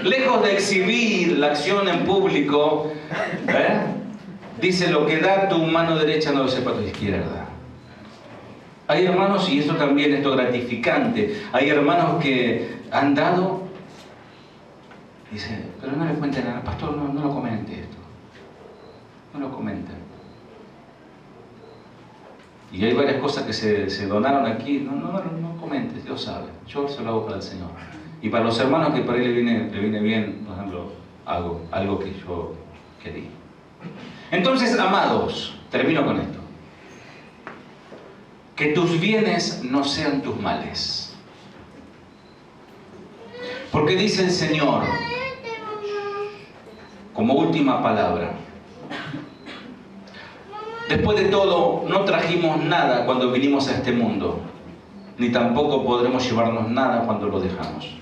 Lejos de exhibir la acción en público, dice, lo que da tu mano derecha no lo sepa tu izquierda. Hay hermanos, y esto también es gratificante, hay hermanos que han dado, dice, pero no le cuenten nada, pastor, no lo comente esto, no lo comenten. Y hay varias cosas que se donaron aquí, no comentes. lo sabe. Yo se lo hago para el Señor. Y para los hermanos que por ahí le viene bien, por ejemplo, hago algo que yo quería. Entonces, amados, termino con esto. Que tus bienes no sean tus males. Porque dice el Señor, como última palabra, después de todo, no trajimos nada cuando vinimos a este mundo, ni tampoco podremos llevarnos nada cuando lo dejamos.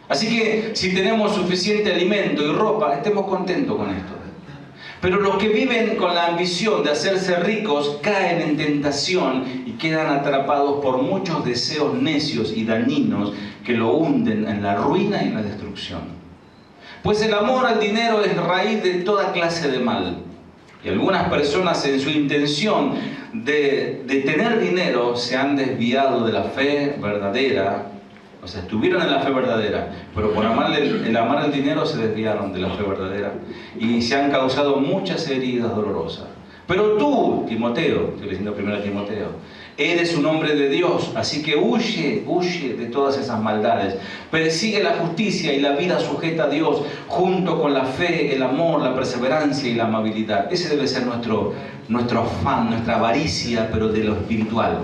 Así que, si tenemos suficiente alimento y ropa, estemos contentos con esto. Pero los que viven con la ambición de hacerse ricos caen en tentación y quedan atrapados por muchos deseos necios y dañinos que lo hunden en la ruina y en la destrucción. Pues el amor al dinero es raíz de toda clase de mal. Y algunas personas en su intención de tener dinero se han desviado de la fe verdadera. O sea, estuvieron en la fe verdadera, pero por el amar el dinero se desviaron de la fe verdadera y se han causado muchas heridas dolorosas. Pero tú, Timoteo, estoy leyendo primero a Timoteo, eres un hombre de Dios, así que huye de todas esas maldades. Persigue la justicia y la vida sujeta a Dios, junto con la fe, el amor, la perseverancia y la amabilidad. Ese debe ser nuestro afán, nuestra avaricia, pero de lo espiritual.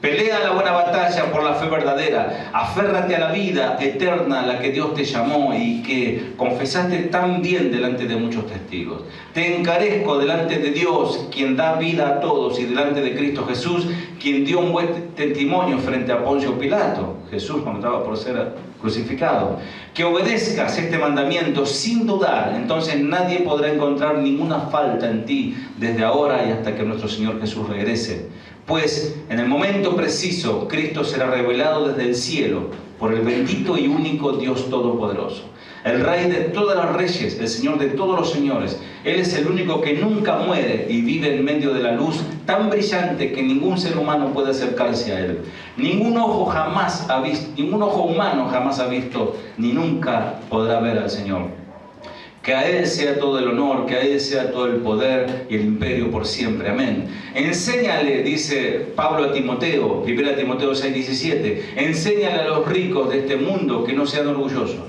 Pelea la buena batalla por la fe verdadera. Aférrate a la vida eterna a la que Dios te llamó y que confesaste tan bien delante de muchos testigos. Te encarezco delante de Dios, quien da vida a todos, y delante de Cristo Jesús, quien dio un buen testimonio frente a Poncio Pilato, Jesús cuando estaba por ser crucificado, que obedezcas este mandamiento sin dudar. Entonces nadie podrá encontrar ninguna falta en ti desde ahora y hasta que nuestro Señor Jesús regrese. Pues en el momento preciso Cristo será revelado desde el cielo por el bendito y único Dios Todopoderoso, el Rey de todos los reyes, el Señor de todos los señores. Él es el único que nunca muere y vive en medio de la luz tan brillante que ningún ser humano puede acercarse a Él. Ningún ojo humano jamás ha visto, ni nunca podrá ver al Señor. Que a Él sea todo el honor, que a Él sea todo el poder y el imperio por siempre. Amén. Enséñale, dice Pablo a Timoteo, 1 Timoteo 6:17, enséñale a los ricos de este mundo que no sean orgullosos,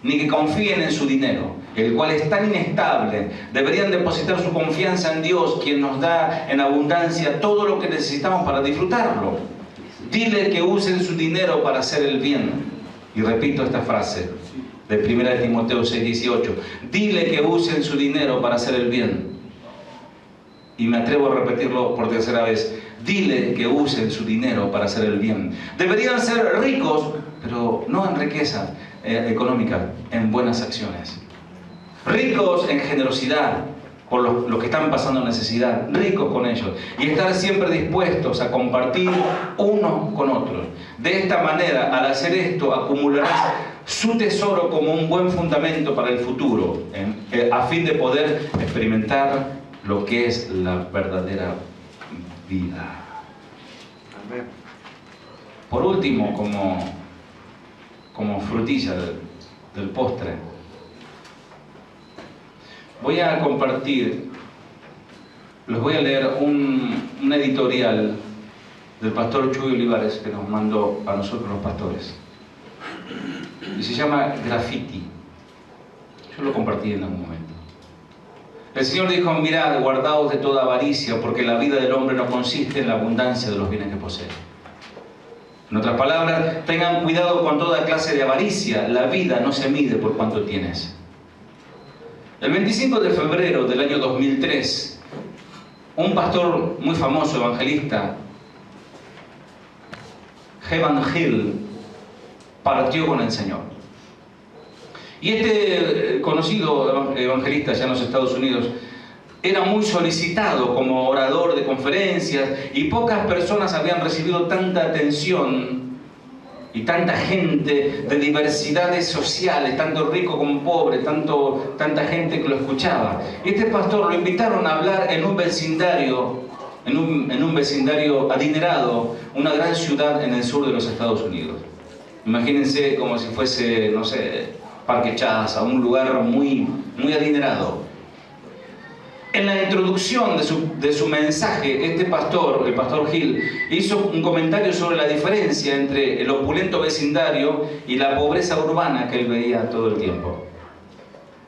ni que confíen en su dinero, el cual es tan inestable. Deberían depositar su confianza en Dios, quien nos da en abundancia todo lo que necesitamos para disfrutarlo. Dile que usen su dinero para hacer el bien. Y repito esta frase de 1 Timoteo 6:18. Dile que usen su dinero para hacer el bien. Y me atrevo a repetirlo por tercera vez. Dile que usen su dinero para hacer el bien. Deberían ser ricos, pero no en riqueza económica, en buenas acciones. Ricos en generosidad por los que están pasando necesidad, ricos con ellos, y estar siempre dispuestos a compartir unos con otros. De esta manera, al hacer esto, acumularás su tesoro como un buen fundamento para el futuro, a fin de poder experimentar lo que es la verdadera vida. Amén. Por último, como frutilla del postre, voy a compartir, les voy a leer un editorial del pastor Chuy Olivares que nos mandó a nosotros los pastores. Y se llama Graffiti. Yo lo compartí en algún momento. El Señor dijo: mirad, guardaos de toda avaricia, porque la vida del hombre no consiste en la abundancia de los bienes que posee. En otras palabras, tengan cuidado con toda clase de avaricia. La vida no se mide por cuánto tienes. El 25 de febrero del año 2003, un pastor muy famoso, evangelista, Evan Hill, partió con el Señor. Y este conocido evangelista allá en los Estados Unidos era muy solicitado como orador de conferencias, y pocas personas habían recibido tanta atención y tanta gente de diversidades sociales, tanto rico como pobre, tanta gente que lo escuchaba. Y este pastor lo invitaron a hablar en un vecindario, en un vecindario adinerado, una gran ciudad en el sur de los Estados Unidos. Imagínense como si fuese, no sé, Parque Chas, a un lugar muy, muy adinerado. En la introducción de su mensaje, este pastor, el pastor Gil, hizo un comentario sobre la diferencia entre el opulento vecindario y la pobreza urbana que él veía todo el tiempo.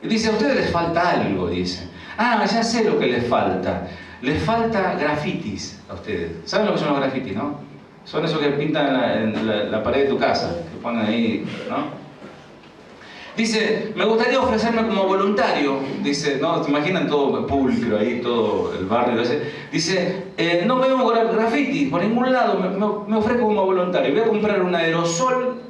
Y dice, a ustedes les falta algo, dice. Ah, ya sé lo que les falta. Les falta grafitis a ustedes. ¿Saben lo que son los grafitis, no? Son esos que pintan en la pared de tu casa, que ponen ahí, ¿no? Dice, me gustaría ofrecerme como voluntario. Dice, no, ¿te imaginan todo pulcro ahí, todo el barrio ese? Dice, no veo graffiti por ningún lado, me ofrezco como voluntario. Voy a comprar un aerosol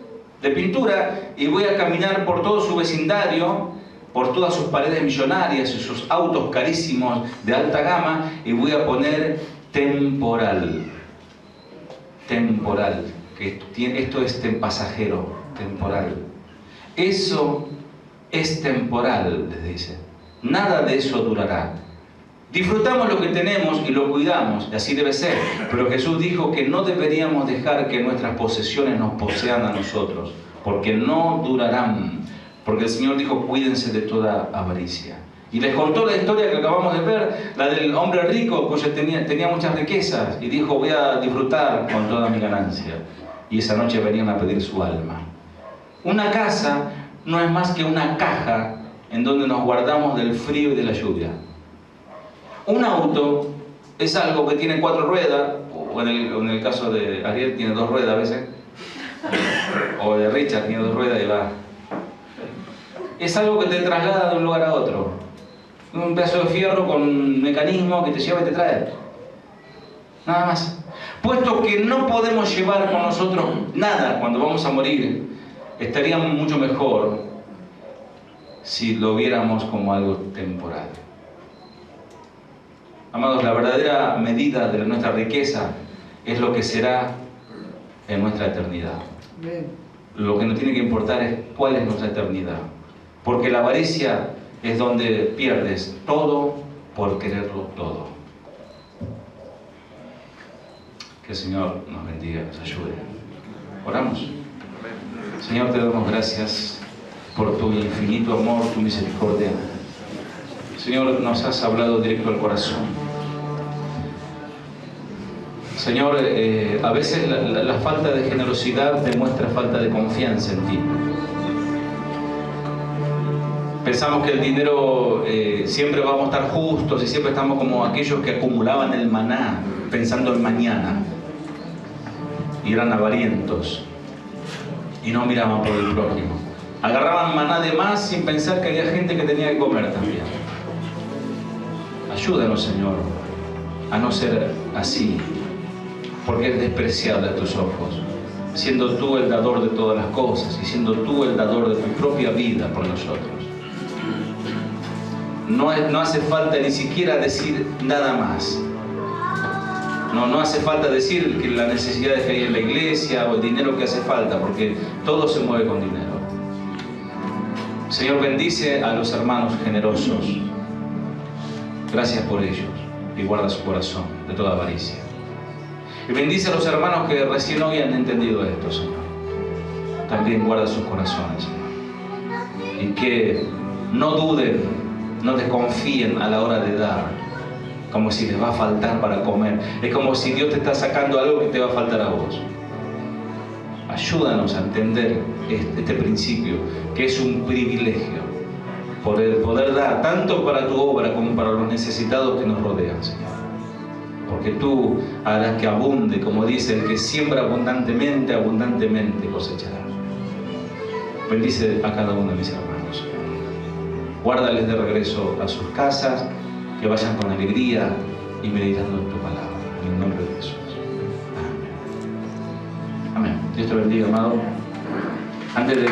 de pintura y voy a caminar por todo su vecindario, por todas sus paredes millonarias y sus autos carísimos de alta gama, y voy a poner temporal. Temporal, que esto es pasajero, temporal. Eso es temporal, les dice. Nada de eso durará. Disfrutamos lo que tenemos y lo cuidamos, y así debe ser. Pero Jesús dijo que no deberíamos dejar que nuestras posesiones nos posean a nosotros, porque no durarán. Porque el Señor dijo, cuídense de toda avaricia. Y les contó la historia que acabamos de ver, la del hombre rico, cuyo tenía muchas riquezas, y dijo, voy a disfrutar con toda mi ganancia. Y esa noche venían a pedir su alma. Una casa no es más que una caja en donde nos guardamos del frío y de la lluvia. Un auto es algo que tiene 4 ruedas, o en el caso de Ariel tiene 2 ruedas a veces, o de Richard tiene 2 ruedas y va. Es algo que te traslada de un lugar a otro. Un pedazo de fierro con un mecanismo que te lleva y te trae. Nada más. Puesto que no podemos llevar con nosotros nada cuando vamos a morir, estaría mucho mejor si lo viéramos como algo temporal. Amados, la verdadera medida de nuestra riqueza es lo que será en nuestra eternidad. Lo que nos tiene que importar es cuál es nuestra eternidad. Porque la avaricia es donde pierdes todo por quererlo todo. Que el Señor nos bendiga, nos ayude. Oramos. Señor, te damos gracias por tu infinito amor, tu misericordia. Señor, nos has hablado directo al corazón. Señor, a veces la falta de generosidad demuestra falta de confianza en ti. Pensamos que el dinero siempre vamos a estar justos y siempre estamos como aquellos que acumulaban el maná pensando en mañana y eran avarientos y no miraban por el prójimo. Agarraban maná de más sin pensar que había gente que tenía que comer también. Ayúdanos, Señor, a no ser así, porque es despreciable a tus ojos, siendo tú el dador de todas las cosas y siendo tú el dador de tu propia vida por nosotros. No hace falta ni siquiera decir nada más. No hace falta decir que las necesidades que hay en la iglesia o el dinero que hace falta, porque todo se mueve con dinero. Señor, bendice a los hermanos generosos. Gracias por ellos y guarda su corazón de toda avaricia. Y bendice a los hermanos que recién hoy han entendido esto, Señor. También guarda sus corazones, Señor. Y que no duden, no desconfíen a la hora de dar, como si les va a faltar para comer. Es como si Dios te está sacando algo que te va a faltar a vos. Ayúdanos a entender este principio, que es un privilegio poder dar tanto para tu obra como para los necesitados que nos rodean, Señor. Porque tú harás que abunde, como dice, el que siembra abundantemente, abundantemente cosechará. Bendice a cada uno de mis hermanos. Guárdales de regreso a sus casas, que vayan con alegría y meditando en tu palabra. En el nombre de Jesús. Amén. Amén. Dios te bendiga, amado. Antes de